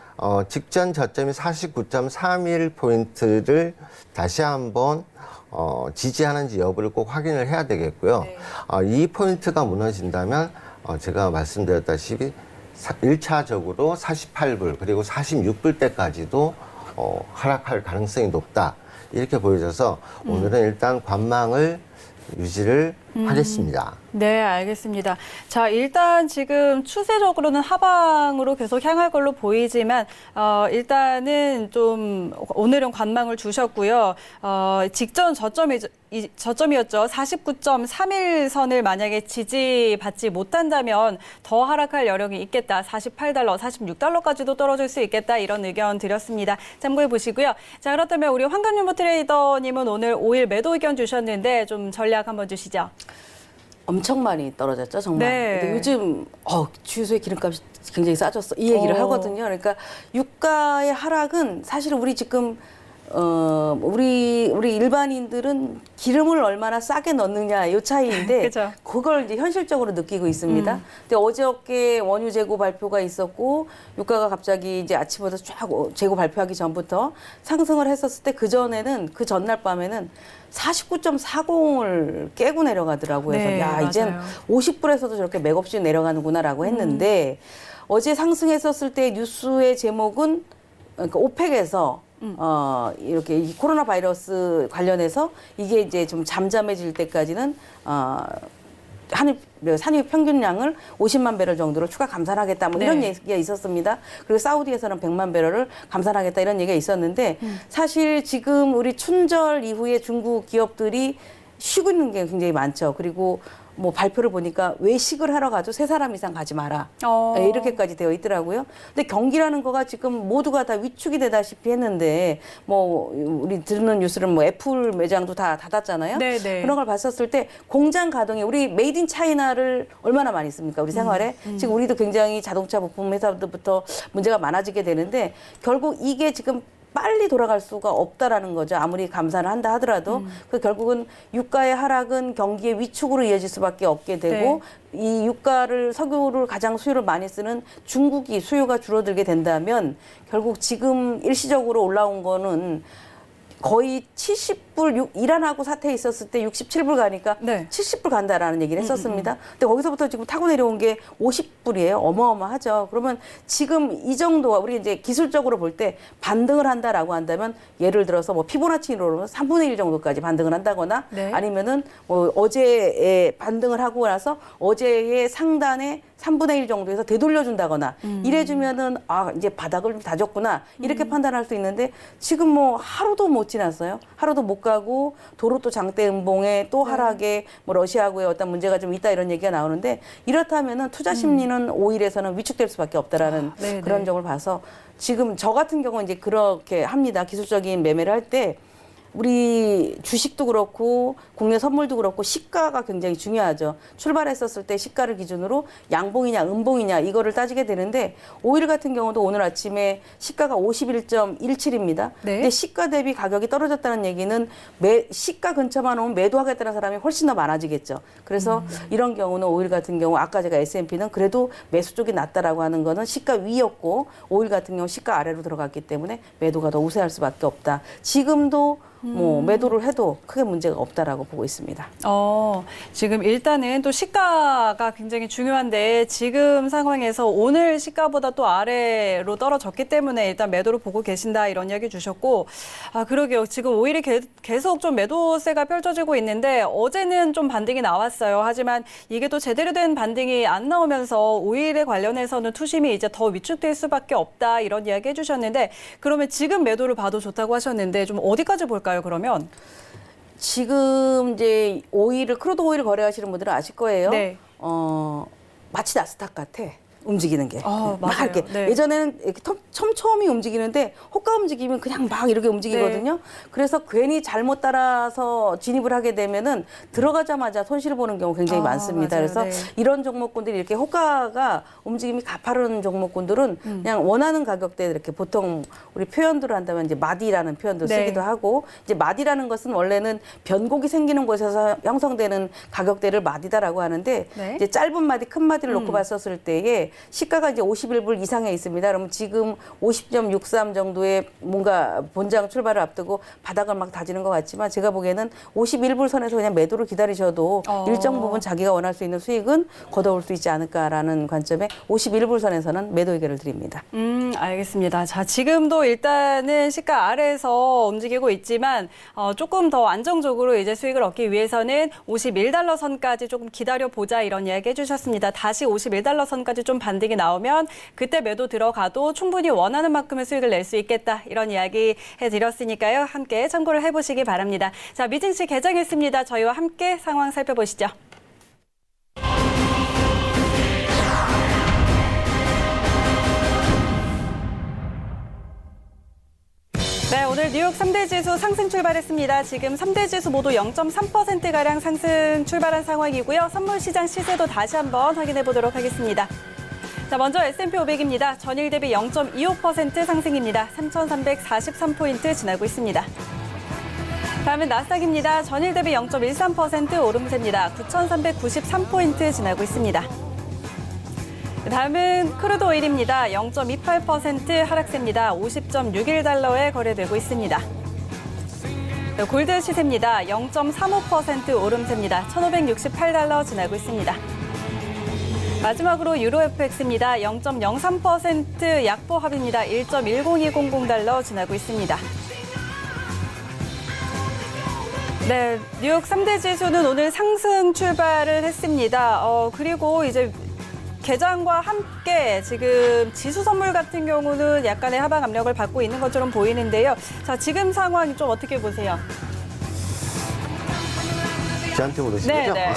직전 저점이 49.31포인트를 다시 한번 지지하는지 여부를 꼭 확인을 해야 되겠고요. 네. 이 포인트가 무너진다면 제가 말씀드렸다시피 1차적으로 48불 그리고 46불대까지도 하락할 가능성이 높다. 이렇게 보여져서 오늘은 일단 관망을 유지를 하겠습니다. 네, 알겠습니다. 자, 일단 지금 추세적으로는 하방으로 계속 향할 걸로 보이지만 일단은 좀 오늘은 관망을 주셨고요. 직전 저점이었죠. 49.31선을 만약에 지지받지 못한다면 더 하락할 여력이 있겠다. 48달러, 46달러까지도 떨어질 수 있겠다. 이런 의견 드렸습니다. 참고해 보시고요. 자, 그렇다면 우리 황금윤보 트레이더님은 오늘 5일 매도 의견 주셨는데 좀 전략 한번 주시죠. 엄청 많이 떨어졌죠, 정말. 네. 근데 요즘 주유소의 기름값이 굉장히 싸졌어. 이 얘기를 하거든요. 그러니까 유가의 하락은 사실 우리 지금 우리 일반인들은 기름을 얼마나 싸게 넣느냐 이 차이인데 그죠. 그걸 이제 현실적으로 느끼고 있습니다. 근데 어저께 원유 재고 발표가 있었고 유가가 갑자기 이제 아침부터 쫙 재고 발표하기 전부터 상승을 했었을 때 그 전에는 그 전날 밤에는 49.40을 깨고 내려가더라고요. 그래서 네, 야, 이젠 맞아요. 50불에서도 저렇게 맥없이 내려가는구나라고 했는데 어제 상승했었을 때 뉴스의 제목은 그러니까 오펙에서 이렇게 이 코로나 바이러스 관련해서 이게 이제 좀 잠잠해질 때까지는 산유 평균량을 50만 배럴 정도로 추가 감산하겠다 뭐 이런 네. 얘기가 있었습니다. 그리고 사우디에서는 100만 배럴을 감산하겠다 이런 얘기가 있었는데 사실 지금 우리 춘절 이후에 중국 기업들이 쉬고 있는 게 굉장히 많죠. 그리고 뭐 발표를 보니까 외식을 하러 가도 3사람 이상 가지 마라. 네, 이렇게까지 되어 있더라고요. 근데 경기라는 거가 지금 모두가 다 위축이 되다시피 했는데 뭐 우리 듣는 뉴스는 뭐 애플 매장도 다 닫았잖아요. 네네. 그런 걸 봤었을 때 공장 가동이 우리 메이드 인 차이나를 얼마나 많이 씁니까? 우리 생활에. 지금 우리도 굉장히 자동차 부품 회사들부터 문제가 많아지게 되는데 결국 이게 지금 빨리 돌아갈 수가 없다라는 거죠. 아무리 감산을 한다 하더라도 그 결국은 유가의 하락은 경기의 위축으로 이어질 수밖에 없게 되고 이 유가를 석유를 가장 수요를 많이 쓰는 중국이 수요가 줄어들게 된다면 결국 지금 일시적으로 올라온 거는 거의 70불, 이란하고 사태에 있었을 때 67불 가니까 네. 70불 간다라는 얘기를 했었습니다. 근데 거기서부터 지금 타고 내려온 게 50불이에요. 어마어마하죠. 그러면 지금 이 정도가 우리 이제 기술적으로 볼 때 반등을 한다라고 한다면 예를 들어서 뭐 피보나치로 3분의 1 정도까지 반등을 한다거나 네. 아니면은 뭐 어제에 반등을 하고 나서 어제의 상단에 3분의 1 정도에서 되돌려준다거나 이래주면은 이제 바닥을 좀 다졌구나 이렇게 판단할 수 있는데 지금 뭐 하루도 못 지났어요. 하루도 못 가고 도로 또 장대 음봉에 또 하락에 뭐 러시아하고의 어떤 문제가 좀 있다 이런 얘기가 나오는데 이렇다면은 투자 심리는 5일에서는 위축될 수밖에 없다라는 네네. 그런 점을 봐서 지금 저 같은 경우는 이제 그렇게 합니다. 기술적인 매매를 할 때 우리 주식도 그렇고 국내 선물도 그렇고 시가가 굉장히 중요하죠. 출발했었을 때 시가를 기준으로 양봉이냐 음봉이냐 이거를 따지게 되는데 오일 같은 경우도 오늘 아침에 시가가 51.17입니다. 네. 근데 시가 대비 가격이 떨어졌다는 얘기는 시가 근처만 오면 매도하겠다는 사람이 훨씬 더 많아지겠죠. 그래서 이런 경우는 오일 같은 경우 아까 제가 S&P는 그래도 매수 쪽이 낫다라고 하는 거는 시가 위였고 오일 같은 경우 시가 아래로 들어갔기 때문에 매도가 더 우세할 수밖에 없다. 지금도 뭐 매도를 해도 크게 문제가 없다라고 보고 있습니다. 지금 일단은 또 시가가 굉장히 중요한데 지금 상황에서 오늘 시가보다 또 아래로 떨어졌기 때문에 일단 매도를 보고 계신다 이런 이야기 주셨고 그러게요. 지금 오일이 계속 좀 매도세가 펼쳐지고 있는데 어제는 좀 반등이 나왔어요. 하지만 이게 또 제대로 된 반등이 안 나오면서 오일에 관련해서는 투심이 이제 더 위축될 수밖에 없다 이런 이야기 해주셨는데 그러면 지금 매도를 봐도 좋다고 하셨는데 좀 어디까지 볼까요? 그러면 지금 이제 크루드 오일을 거래하시는 분들은 아실 거예요. 네. 마치 나스닥 같아. 움직이는 게. 막 맞아요. 이렇게. 네. 예전에는 이렇게 촘촘히 움직이는데 호가 움직이면 그냥 막 이렇게 움직이거든요. 네. 그래서 괜히 잘못 따라서 진입을 하게 되면은 들어가자마자 손실을 보는 경우 굉장히 많습니다. 맞아요. 그래서 네. 이런 종목군들이 이렇게 호가가 움직임이 가파른 종목군들은 그냥 원하는 가격대에 이렇게 보통 우리 표현들을 한다면 이제 마디라는 표현도 네. 쓰기도 하고 이제 마디라는 것은 원래는 변곡이 생기는 곳에서 형성되는 가격대를 마디다라고 하는데 네. 이제 짧은 마디, 큰 마디를 놓고 봤었을 때에 있는데 시가가 이제 51불 이상에 있습니다. 그러면 지금 50.63 정도의 뭔가 본장 출발을 앞두고 바닥을 막 다지는 것 같지만 제가 보기에는 51불 선에서 그냥 매도를 기다리셔도 일정 부분 자기가 원할 수 있는 수익은 거둬올 수 있지 않을까라는 관점에 51불 선에서는 매도 의견을 드립니다. 알겠습니다. 자, 지금도 일단은 시가 아래에서 움직이고 있지만 조금 더 안정적으로 이제 수익을 얻기 위해서는 51달러 선까지 조금 기다려보자 이런 이야기 해주셨습니다. 다시 51달러 선까지 좀 반등이 나오면 그때 매도 들어가도 충분히 원하는 만큼의 수익을 낼 수 있겠다 이런 이야기 해드렸으니까요. 함께 참고를 해보시기 바랍니다. 자, 미증시 개장했습니다. 저희와 함께 상황 살펴보시죠. 네, 오늘 뉴욕 3대 지수 상승 출발했습니다. 지금 3대 지수 모두 0.3%가량 상승 출발한 상황이고요. 선물 시장 시세도 다시 한번 확인해 보도록 하겠습니다. 자, 먼저 S&P 500입니다. 전일 대비 0.25% 상승입니다. 3,343포인트 지나고 있습니다. 다음은 나스닥입니다. 전일 대비 0.13% 오름세입니다. 9,393포인트 지나고 있습니다. 다음은 크루드 오일입니다. 0.28% 하락세입니다. 50.61달러에 거래되고 있습니다. 골드 시세입니다. 0.35% 오름세입니다. 1,568달러 지나고 있습니다. 마지막으로 유로 FX입니다. 0.03% 약보합입니다. 1.10200달러 지나고 있습니다. 네, 뉴욕 3대 지수는 오늘 상승 출발을 했습니다. 그리고 이제 개장과 함께 지금 지수 선물 같은 경우는 약간의 하방 압력을 받고 있는 것처럼 보이는데요. 자, 지금 상황이 좀 어떻게 보세요? 저한테 물으신 네, 거죠? 네.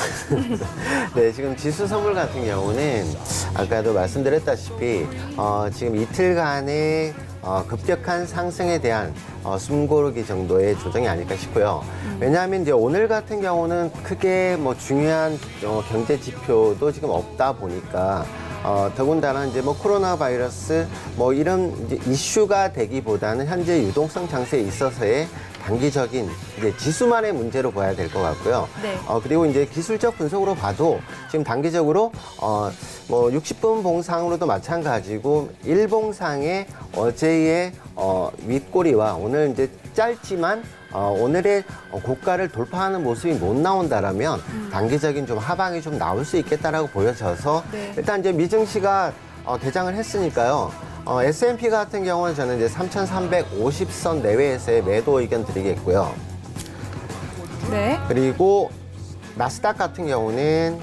네, 지금 지수 선물 같은 경우는 아까도 말씀드렸다시피 지금 이틀간의 급격한 상승에 대한 숨고르기 정도의 조정이 아닐까 싶고요. 왜냐하면 이제 오늘 같은 경우는 크게 뭐 중요한 경제 지표도 지금 없다 보니까 더군다나 이제 뭐 코로나 바이러스 뭐 이런 이제 이슈가 되기보다는 현재 유동성 장세에 있어서의 단기적인 이제 지수만의 문제로 봐야 될 것 같고요. 네. 그리고 이제 기술적 분석으로 봐도 지금 단기적으로 뭐 60분 봉상으로도 마찬가지고 일봉상의 어제의 윗꼬리와 오늘 이제 짧지만 오늘의 고가를 돌파하는 모습이 못 나온다라면 단기적인 좀 하방이 좀 나올 수 있겠다라고 보여져서 네. 일단 이제 미증시가 개장을 했으니까요. S&P 같은 경우는 저는 이제 3,350선 내외에서의 매도 의견 드리겠고요. 네. 그리고 나스닥 같은 경우는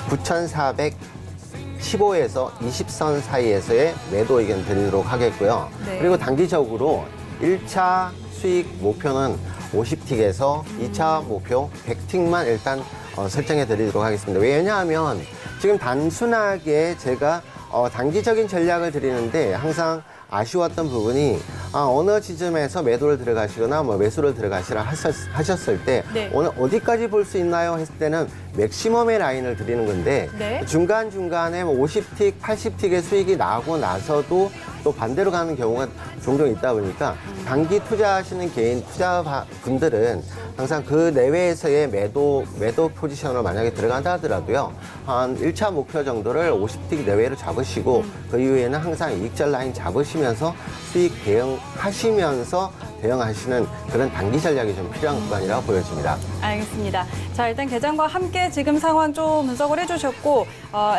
9,415에서 20선 사이에서의 매도 의견 드리도록 하겠고요. 네. 그리고 단기적으로 1차 수익 목표는 50틱에서 2차 목표 100틱만 일단 설정해 드리도록 하겠습니다. 왜냐하면 지금 단순하게 제가 단기적인 전략을 드리는데 항상 아쉬웠던 부분이 어느 지점에서 매도를 들어가시거나 뭐 매수를 들어가시라 하셨을 때 네. 오늘 어디까지 볼 수 있나요? 했을 때는 맥시멈의 라인을 드리는 건데 네. 중간중간에 뭐 50틱, 80틱의 수익이 나고 나서도 또 반대로 가는 경우가 종종 있다 보니까 단기 투자하시는 개인 투자분들은 항상 그 내외에서의 매도 포지션으로 만약에 들어간다 하더라도요. 한 1차 목표 정도를 50틱 내외로 잡으시고 그 이후에는 항상 이익절 라인 잡으시면서 수익 대응하시면서 대응하시는 그런 단기 전략이 좀 필요한 구간이라고 보여집니다. 알겠습니다. 자, 일단 개장과 함께 지금 상황 좀 분석을 해주셨고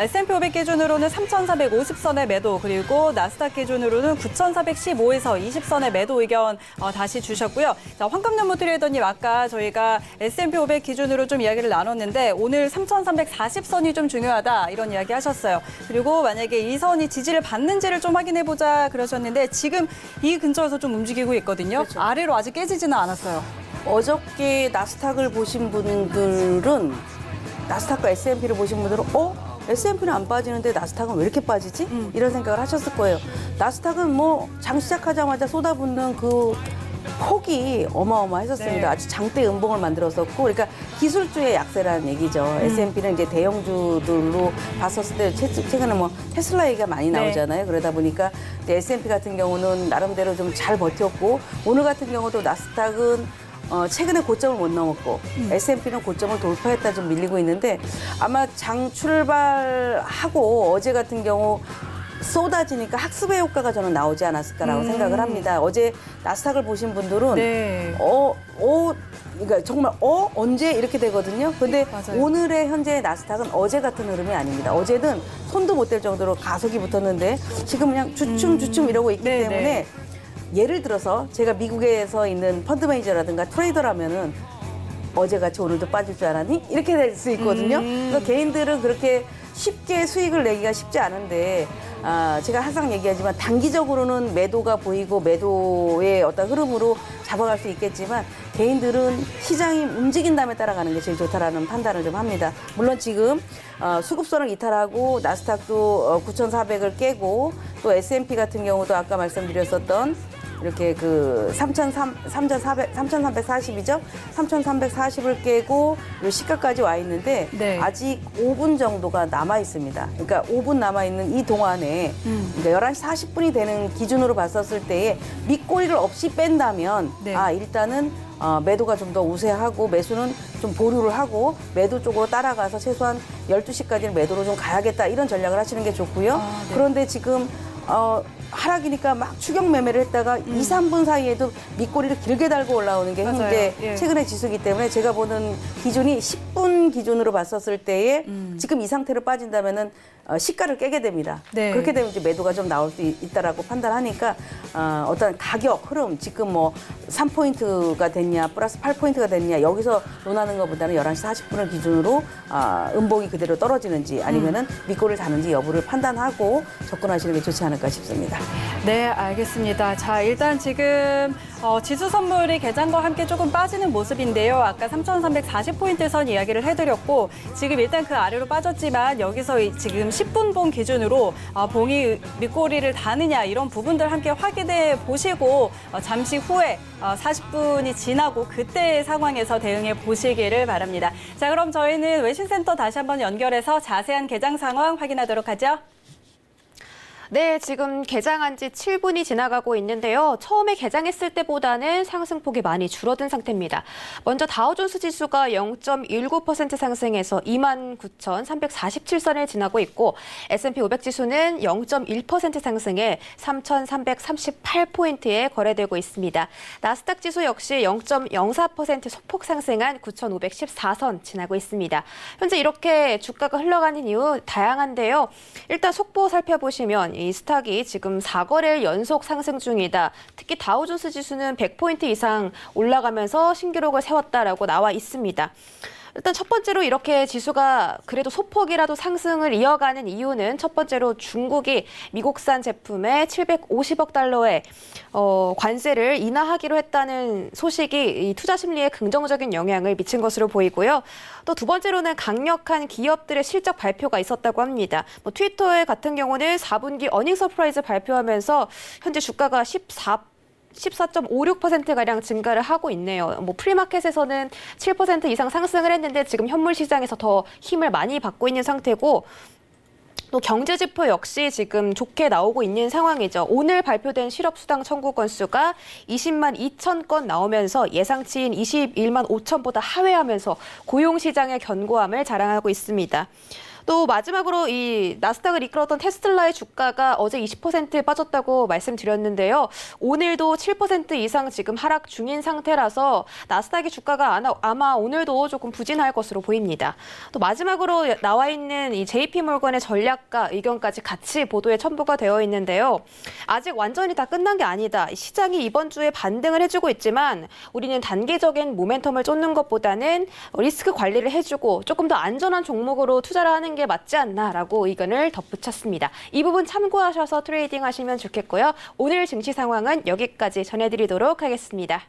S&P 500 기준으로는 3,450선의 매도 그리고 나스닥 기준으로는 9,415에서 20선의 매도 의견 다시 주셨고요. 자, 황금연무 트레이더님 아까 저희가 S&P 500 기준으로 좀 이야기를 나눴는데 오늘 3,340선이 좀 중요하다 이런 이야기 하셨어요. 그리고 만약에 이 선이 지지를 받는지를 좀 확인해보자 그러셨는데 지금 이 근처에서 좀 움직이고 있거든요. 그렇죠. 아래로 아직 깨지지는 않았어요. 어저께 나스닥을 보신 분들은 나스닥과 S&P를 보신 분들은 S&P는 안 빠지는데 나스닥은 왜 이렇게 빠지지? 이런 생각을 하셨을 거예요. 나스닥은 뭐 장 시작하자마자 쏟아붓는 그 폭이 어마어마했었습니다. 네. 아주 장대 음봉을 만들었었고, 그러니까 기술주의 약세라는 얘기죠. S&P는 이제 대형주들로 봤었을 때 최근에 뭐 테슬라 얘기가 많이 네. 나오잖아요. 그러다 보니까 이제 S&P 같은 경우는 나름대로 좀 잘 버텼고, 오늘 같은 경우도 나스닥은 최근에 고점을 못 넘었고 S&P는 고점을 돌파했다 좀 밀리고 있는데 아마 장 출발하고 어제 같은 경우 쏟아지니까 학습의 효과가 저는 나오지 않았을까라고 생각을 합니다. 어제 나스닥을 보신 분들은 네. 그러니까 정말 언제 이렇게 되거든요. 근데 맞아요. 오늘의 현재 나스닥은 어제 같은 흐름이 아닙니다. 어제는 손도 못 댈 정도로 가속이 붙었는데 지금 그냥 주춤 이러고 있기 네, 때문에 네. 예를 들어서 제가 미국에서 있는 펀드 매니저라든가 트레이더라면은 어제같이 오늘도 빠질 줄 알았니? 이렇게 될 수 있거든요. 그래서 개인들은 그렇게 쉽게 수익을 내기가 쉽지 않은데 제가 항상 얘기하지만 단기적으로는 매도가 보이고 매도의 어떤 흐름으로 잡아갈 수 있겠지만 개인들은 시장이 움직인다음에 따라가는 게 제일 좋다라는 판단을 좀 합니다. 물론 지금 수급선을 이탈하고 나스닥도 9,400을 깨고 또 S&P 같은 경우도 아까 말씀드렸었던 이렇게 그 3,340이죠? 3,340을 깨고 요 시가까지 와 있는데 네. 아직 5분 정도가 남아 있습니다. 그러니까 5분 남아 있는 이 동안에 그러니까 11시 40분이 되는 기준으로 봤었을 때에 밑꼬리를 없이 뺀다면 네. 일단은 매도가 좀 더 우세하고 매수는 좀 보류를 하고 매도 쪽으로 따라가서 최소한 12시까지는 매도로 좀 가야겠다 이런 전략을 하시는 게 좋고요. 네. 그런데 지금 하락이니까 막 추격 매매를 했다가 2, 3분 사이에도 밑꼬리를 길게 달고 올라오는 게 맞아요. 현재 예. 최근의 지수이기 때문에 제가 보는 기준이 10분 기준으로 봤었을 때에 지금 이 상태로 빠진다면은 시가를 깨게 됩니다. 네. 그렇게 되면 이제 매도가 좀 나올 수 있다라고 판단하니까 어떤 가격 흐름 지금 뭐 3포인트가 됐냐 플러스 8포인트가 됐냐 여기서 논하는 것보다는 11시 40분을 기준으로 음봉이 그대로 떨어지는지 아니면은 밑꼬리를 다는지 여부를 판단하고 접근하시는 게 좋지 않을까 싶습니다. 네, 알겠습니다. 자, 일단 지금 지수 선물이 개장과 함께 조금 빠지는 모습인데요. 아까 3,340포인트 선 이야기를 해드렸고 지금 일단 그 아래로 빠졌지만 여기서 지금 10분 봉 기준으로 봉이 밑꼬리를 다느냐 이런 부분들 함께 확인해 보시고 잠시 후에 40분이 지나고 그때의 상황에서 대응해 보시기를 바랍니다. 자, 그럼 저희는 외신센터 다시 한번 연결해서 자세한 개장 상황 확인하도록 하죠. 네, 지금 개장한 지 7분이 지나가고 있는데요. 처음에 개장했을 때보다는 상승폭이 많이 줄어든 상태입니다. 먼저 다우존스 지수가 0.19% 상승해서 29,347선을 지나고 있고 S&P 500 지수는 0.1% 상승해 3,338포인트에 거래되고 있습니다. 나스닥 지수 역시 0.04% 소폭 상승한 9,514선 지나고 있습니다. 현재 이렇게 주가가 흘러가는 이유 다양한데요. 일단 속보 살펴보시면 이 스탁이 지금 4거래일 연속 상승 중이다. 특히 다우존스 지수는 100포인트 이상 올라가면서 신기록을 세웠다라고 나와 있습니다. 일단 첫 번째로 이렇게 지수가 그래도 소폭이라도 상승을 이어가는 이유는 첫 번째로 중국이 미국산 제품에 750억 달러의 관세를 인하하기로 했다는 소식이 이 투자 심리에 긍정적인 영향을 미친 것으로 보이고요. 또 두 번째로는 강력한 기업들의 실적 발표가 있었다고 합니다. 트위터 같은 경우는 4분기 어닝 서프라이즈 발표하면서 현재 주가가 14.56%가량 증가를 하고 있네요. 프리마켓에서는 7% 이상 상승을 했는데 지금 현물 시장에서 더 힘을 많이 받고 있는 상태고 또 경제지표 역시 지금 좋게 나오고 있는 상황이죠. 오늘 발표된 실업수당 청구 건수가 20만 2천 건 나오면서 예상치인 21만 5천 보다 하회하면서 고용시장의 견고함을 자랑하고 있습니다. 또 마지막으로 이 나스닥을 이끌었던 테슬라의 주가가 어제 20% 빠졌다고 말씀드렸는데요. 오늘도 7% 이상 지금 하락 중인 상태라서 나스닥의 주가가 아마 오늘도 조금 부진할 것으로 보입니다. 또 마지막으로 나와 있는 이 JP모건의 전략가 의견까지 같이 보도에 첨부가 되어 있는데요. 아직 완전히 다 끝난 게 아니다. 시장이 이번 주에 반등을 해주고 있지만 우리는 단기적인 모멘텀을 쫓는 것보다는 리스크 관리를 해주고 조금 더 안전한 종목으로 투자를 하는 게 맞지 않나라고 의견을 덧붙였습니다. 이 부분 참고하셔서 트레이딩 하시면 좋겠고요. 오늘 증시 상황은 여기까지 전해드리도록 하겠습니다.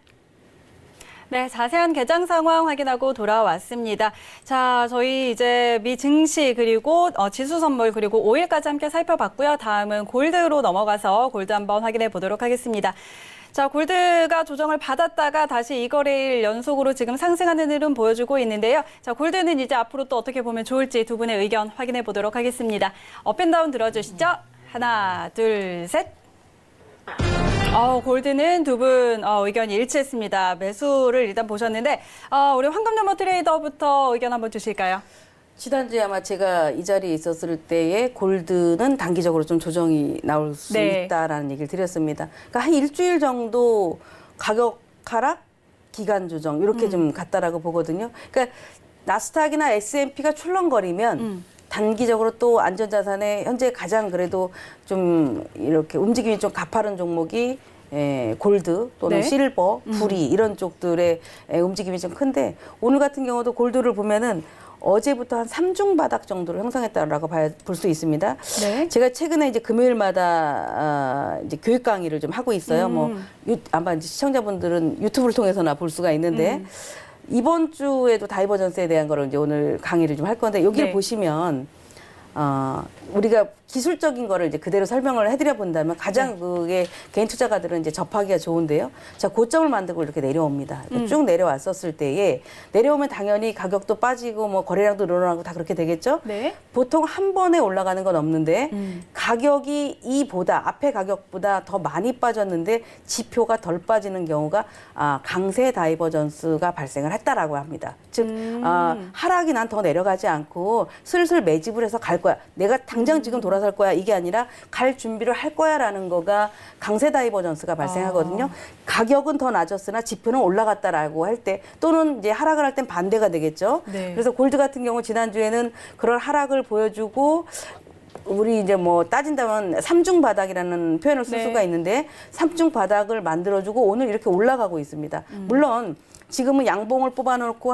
네, 자세한 개장 상황 확인하고 돌아왔습니다. 자, 저희 이제 미 증시 그리고 지수 선물 그리고 오일까지 함께 살펴봤고요. 다음은 골드로 넘어가서 골드 한번 확인해 보도록 하겠습니다. 자, 골드가 조정을 받았다가 다시 2거래일 연속으로 지금 상승하는 흐름 보여주고 있는데요. 자, 골드는 이제 앞으로 또 어떻게 보면 좋을지 두 분의 의견 확인해 보도록 하겠습니다. 업앤다운 들어주시죠. 하나, 둘, 셋. 골드는 두 분 의견이 일치했습니다. 매수를 일단 보셨는데 우리 황금연모 트레이더부터 의견 한번 주실까요? 지난주에 아마 제가 이 자리에 있었을 때에 골드는 단기적으로 좀 조정이 나올 수 네. 있다라는 얘기를 드렸습니다. 그러니까 한 일주일 정도 가격 하락, 기간 조정 이렇게 좀 갔다라고 보거든요. 그러니까 나스닥이나 S&P가 출렁거리면 단기적으로 또 안전자산에 현재 가장 그래도 좀 이렇게 움직임이 좀 가파른 종목이 골드 또는 네. 실버, 불이 이런 쪽들의 움직임이 좀 큰데 오늘 같은 경우도 골드를 보면은 어제부터 한 3중 바닥 정도를 형성했다라고 볼 수 있습니다. 네. 제가 최근에 이제 금요일마다 이제 교육 강의를 좀 하고 있어요. 아마 이제 시청자분들은 유튜브를 통해서나 볼 수가 있는데 이번 주에도 다이버전스에 대한 거를 이제 오늘 강의를 좀 할 건데 여기를 네. 보시면 우리가 기술적인 거를 이제 그대로 설명을 해드려 본다면 가장 그게 개인 투자가들은 이제 접하기가 좋은데요. 자, 고점을 만들고 이렇게 내려옵니다. 그러니까 쭉 내려왔었을 때에 내려오면 당연히 가격도 빠지고 뭐 거래량도 늘어나고 다 그렇게 되겠죠. 네. 보통 한 번에 올라가는 건 없는데 가격이 이보다 앞에 가격보다 더 많이 빠졌는데 지표가 덜 빠지는 경우가 강세 다이버전스가 발생을 했다라고 합니다. 즉 하락이 난 더 내려가지 않고 슬슬 매집을 해서 갈 거야. 내가 당장 지금 돌아설 거야. 이게 아니라 갈 준비를 할 거야라는 거가 강세 다이버전스가 발생하거든요. 가격은 더 낮았으나 지표는 올라갔다라고 할 때 또는 이제 하락을 할 땐 반대가 되겠죠. 네. 그래서 골드 같은 경우 지난주에는 그런 하락을 보여주고 우리 이제 뭐 따진다면 삼중 바닥이라는 표현을 쓸 네. 수가 있는데 삼중 바닥을 만들어주고 오늘 이렇게 올라가고 있습니다. 물론 지금은 양봉을 뽑아놓고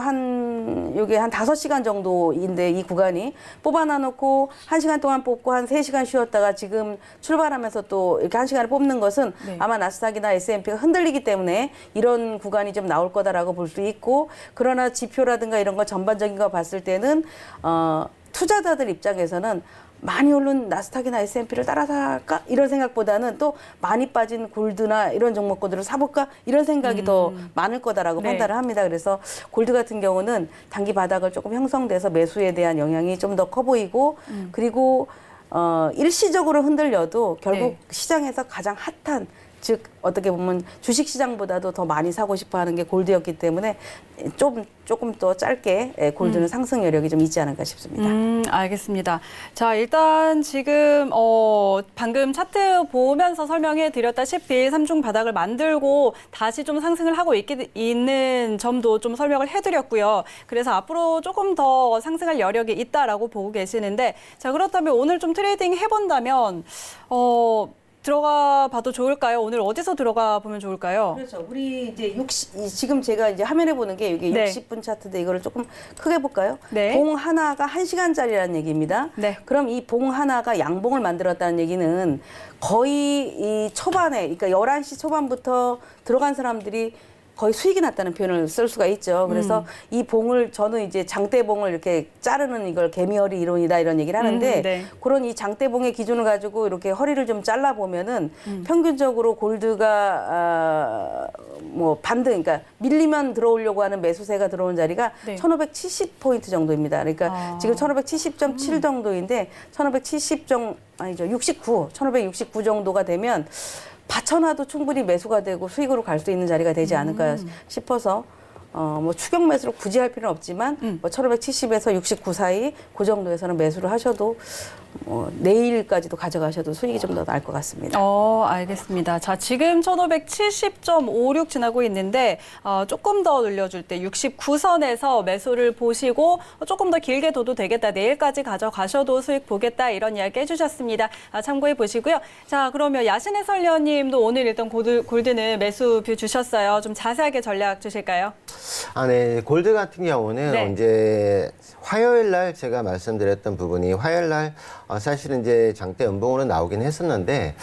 요게 한 5시간 정도인데 이 구간이 뽑아놔놓고 1시간 동안 뽑고 한 3시간 쉬었다가 지금 출발하면서 또 이렇게 1시간을 뽑는 것은 네. 아마 나스닥이나 S&P가 흔들리기 때문에 이런 구간이 좀 나올 거다라고 볼 수 있고 그러나 지표라든가 이런 거 전반적인 거 봤을 때는 투자자들 입장에서는 많이 오른 나스닥이나 S&P를 따라서 할까? 이런 생각보다는 또 많이 빠진 골드나 이런 종목들을 사볼까? 이런 생각이 더 많을 거다라고 네. 판단을 합니다. 그래서 골드 같은 경우는 단기 바닥을 조금 형성돼서 매수에 대한 영향이 좀 더 커 보이고 그리고 일시적으로 흔들려도 결국 네. 시장에서 가장 핫한 즉 어떻게 보면 주식 시장보다도 더 많이 사고 싶어 하는 게 골드였기 때문에 조금 더 짧게 골드는 상승 여력이 좀 있지 않을까 싶습니다. 알겠습니다. 자, 일단 지금 방금 차트 보면서 설명해 드렸다시피 삼중 바닥을 만들고 다시 좀 상승을 하고 있는 점도 좀 설명을 해드렸고요. 그래서 앞으로 조금 더 상승할 여력이 있다라고 보고 계시는데 자, 그렇다면 오늘 좀 트레이딩 해본다면 들어가 봐도 좋을까요? 오늘 어디서 들어가 보면 좋을까요? 그렇죠. 우리 이제 지금 제가 이제 화면에 보는 게 이게 네. 60분 차트인데 이거를 조금 크게 볼까요? 네. 봉 하나가 1시간짜리라는 얘기입니다. 네. 그럼 이 봉 하나가 양봉을 만들었다는 얘기는 거의 이 초반에, 그러니까 11시 초반부터 들어간 사람들이 거의 수익이 났다는 표현을 쓸 수가 있죠. 그래서 이 봉을 저는 이제 장대봉을 이렇게 자르는 이걸 개미허리 이론이다 이런 얘기를 하는데 네. 그런 이 장대봉의 기준을 가지고 이렇게 허리를 좀 잘라 보면은 평균적으로 골드가 뭐 반등, 그러니까 밀리면 들어오려고 하는 매수세가 들어온 자리가 네. 1570포인트 정도입니다. 그러니까 지금 1570.7 정도인데 1569 정도가 되면 받쳐놔도 충분히 매수가 되고 수익으로 갈 수 있는 자리가 되지 않을까 싶어서 뭐 추격 매수를 굳이 할 필요는 없지만 뭐 1570에서 69 사이 그 정도에서는 매수를 하셔도 내일까지도 가져가셔도 수익이 좀 더 나을 것 같습니다. 알겠습니다. 자, 지금 1570.56 지나고 있는데 조금 더 늘려줄 때 69선에서 매수를 보시고 조금 더 길게 둬도 되겠다. 내일까지 가져가셔도 수익 보겠다. 이런 이야기 해주셨습니다. 참고해 보시고요. 자, 그러면 야신 해설위원님도 오늘 일단 골드는 매수뷰 주셨어요. 좀 자세하게 전략 주실까요? 네. 골드 같은 경우는 네. 이제 화요일 날 제가 말씀드렸던 부분이 화요일 날 사실은 이제 장대 연봉으로 나오긴 했었는데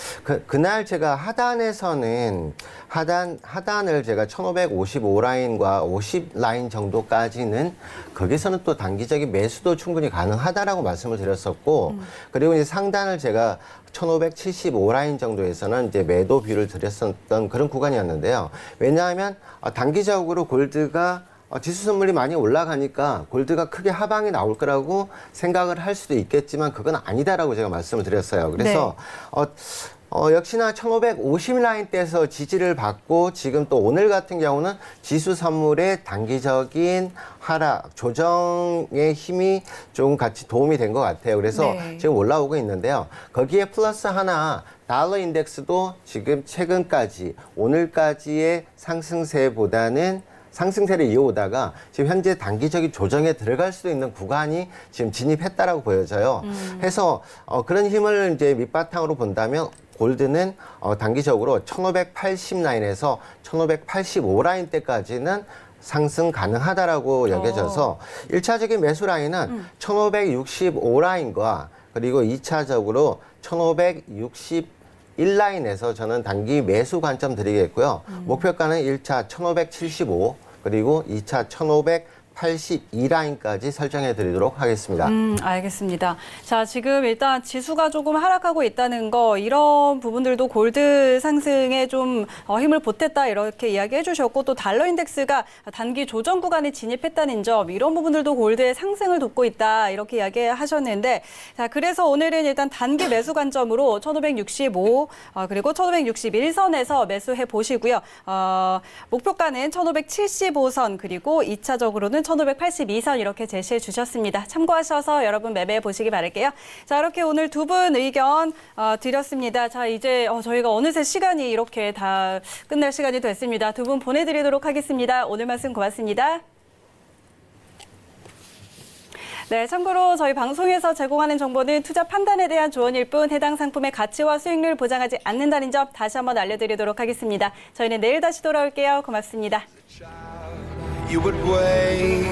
그날 제가 하단에서는 하단을 제가 1555라인과 50라인 정도까지는 거기서는 또 단기적인 매수도 충분히 가능하다라고 말씀을 드렸었고 그리고 이제 상단을 제가 1575라인 정도에서는 이제 매도 뷰를 드렸었던 그런 구간이었는데요. 왜냐하면 단기적으로 골드가 지수 선물이 많이 올라가니까 골드가 크게 하방이 나올 거라고 생각을 할 수도 있겠지만 그건 아니다라고 제가 말씀을 드렸어요. 그래서 역시나 1550 라인대에서 지지를 받고 지금 또 오늘 같은 경우는 지수 선물의 단기적인 하락, 조정의 힘이 좀 같이 도움이 된 것 같아요. 그래서 네. 지금 올라오고 있는데요. 거기에 플러스 하나 달러 인덱스도 지금 최근까지 오늘까지의 상승세보다는 상승세를 이어오다가 지금 현재 단기적인 조정에 들어갈 수도 있는 구간이 지금 진입했다라고 보여져요. 해서 그런 힘을 이제 밑바탕으로 본다면 골드는 단기적으로 1580 라인에서 1585 라인대까지는 상승 가능하다라고 여겨져서 1차적인 매수 라인은 1565 라인과 그리고 2차적으로 1561 라인에서 저는 단기 매수 관점 드리겠고요. 목표가는 1차 1575 그리고 2차 1582 라인까지 설정해 드리도록 하겠습니다. 알겠습니다. 자, 지금 일단 지수가 조금 하락하고 있다는 거, 이런 부분들도 골드 상승에 좀 힘을 보탰다 이렇게 이야기해 주셨고, 또 달러 인덱스가 단기 조정 구간에 진입했다는 점, 이런 부분들도 골드의 상승을 돕고 있다 이렇게 이야기하셨는데, 자, 그래서 오늘은 일단 단기 매수 관점으로 1565 그리고 1561선에서 매수해 보시고요. 목표가는 1575선 그리고 2차적으로는 1582선 이렇게 제시해 주셨습니다. 참고하셔서 여러분 매매해 보시기 바랄게요. 자, 이렇게 오늘 두 분 의견 드렸습니다. 자, 이제 저희가 어느새 시간이 이렇게 다 끝날 시간이 됐습니다. 두 분 보내드리도록 하겠습니다. 오늘 말씀 고맙습니다. 네, 참고로 저희 방송에서 제공하는 정보는 투자 판단에 대한 조언일 뿐 해당 상품의 가치와 수익률을 보장하지 않는다는 점 다시 한번 알려드리도록 하겠습니다. 저희는 내일 다시 돌아올게요. 고맙습니다. You would wait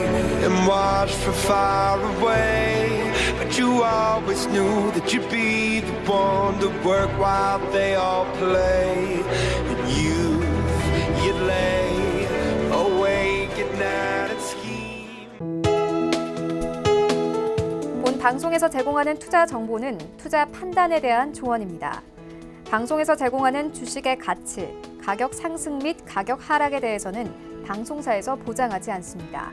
and watch from far away, but you always knew that you'd be the one to work while they all play. And you'd lay awake at night and scheme. 본 방송에서 제공하는 투자 정보는 투자 판단에 대한 조언입니다. 방송에서 제공하는 주식의 가치, 가격 상승 및 가격 하락에 대해서는 방송사에서 보장하지 않습니다.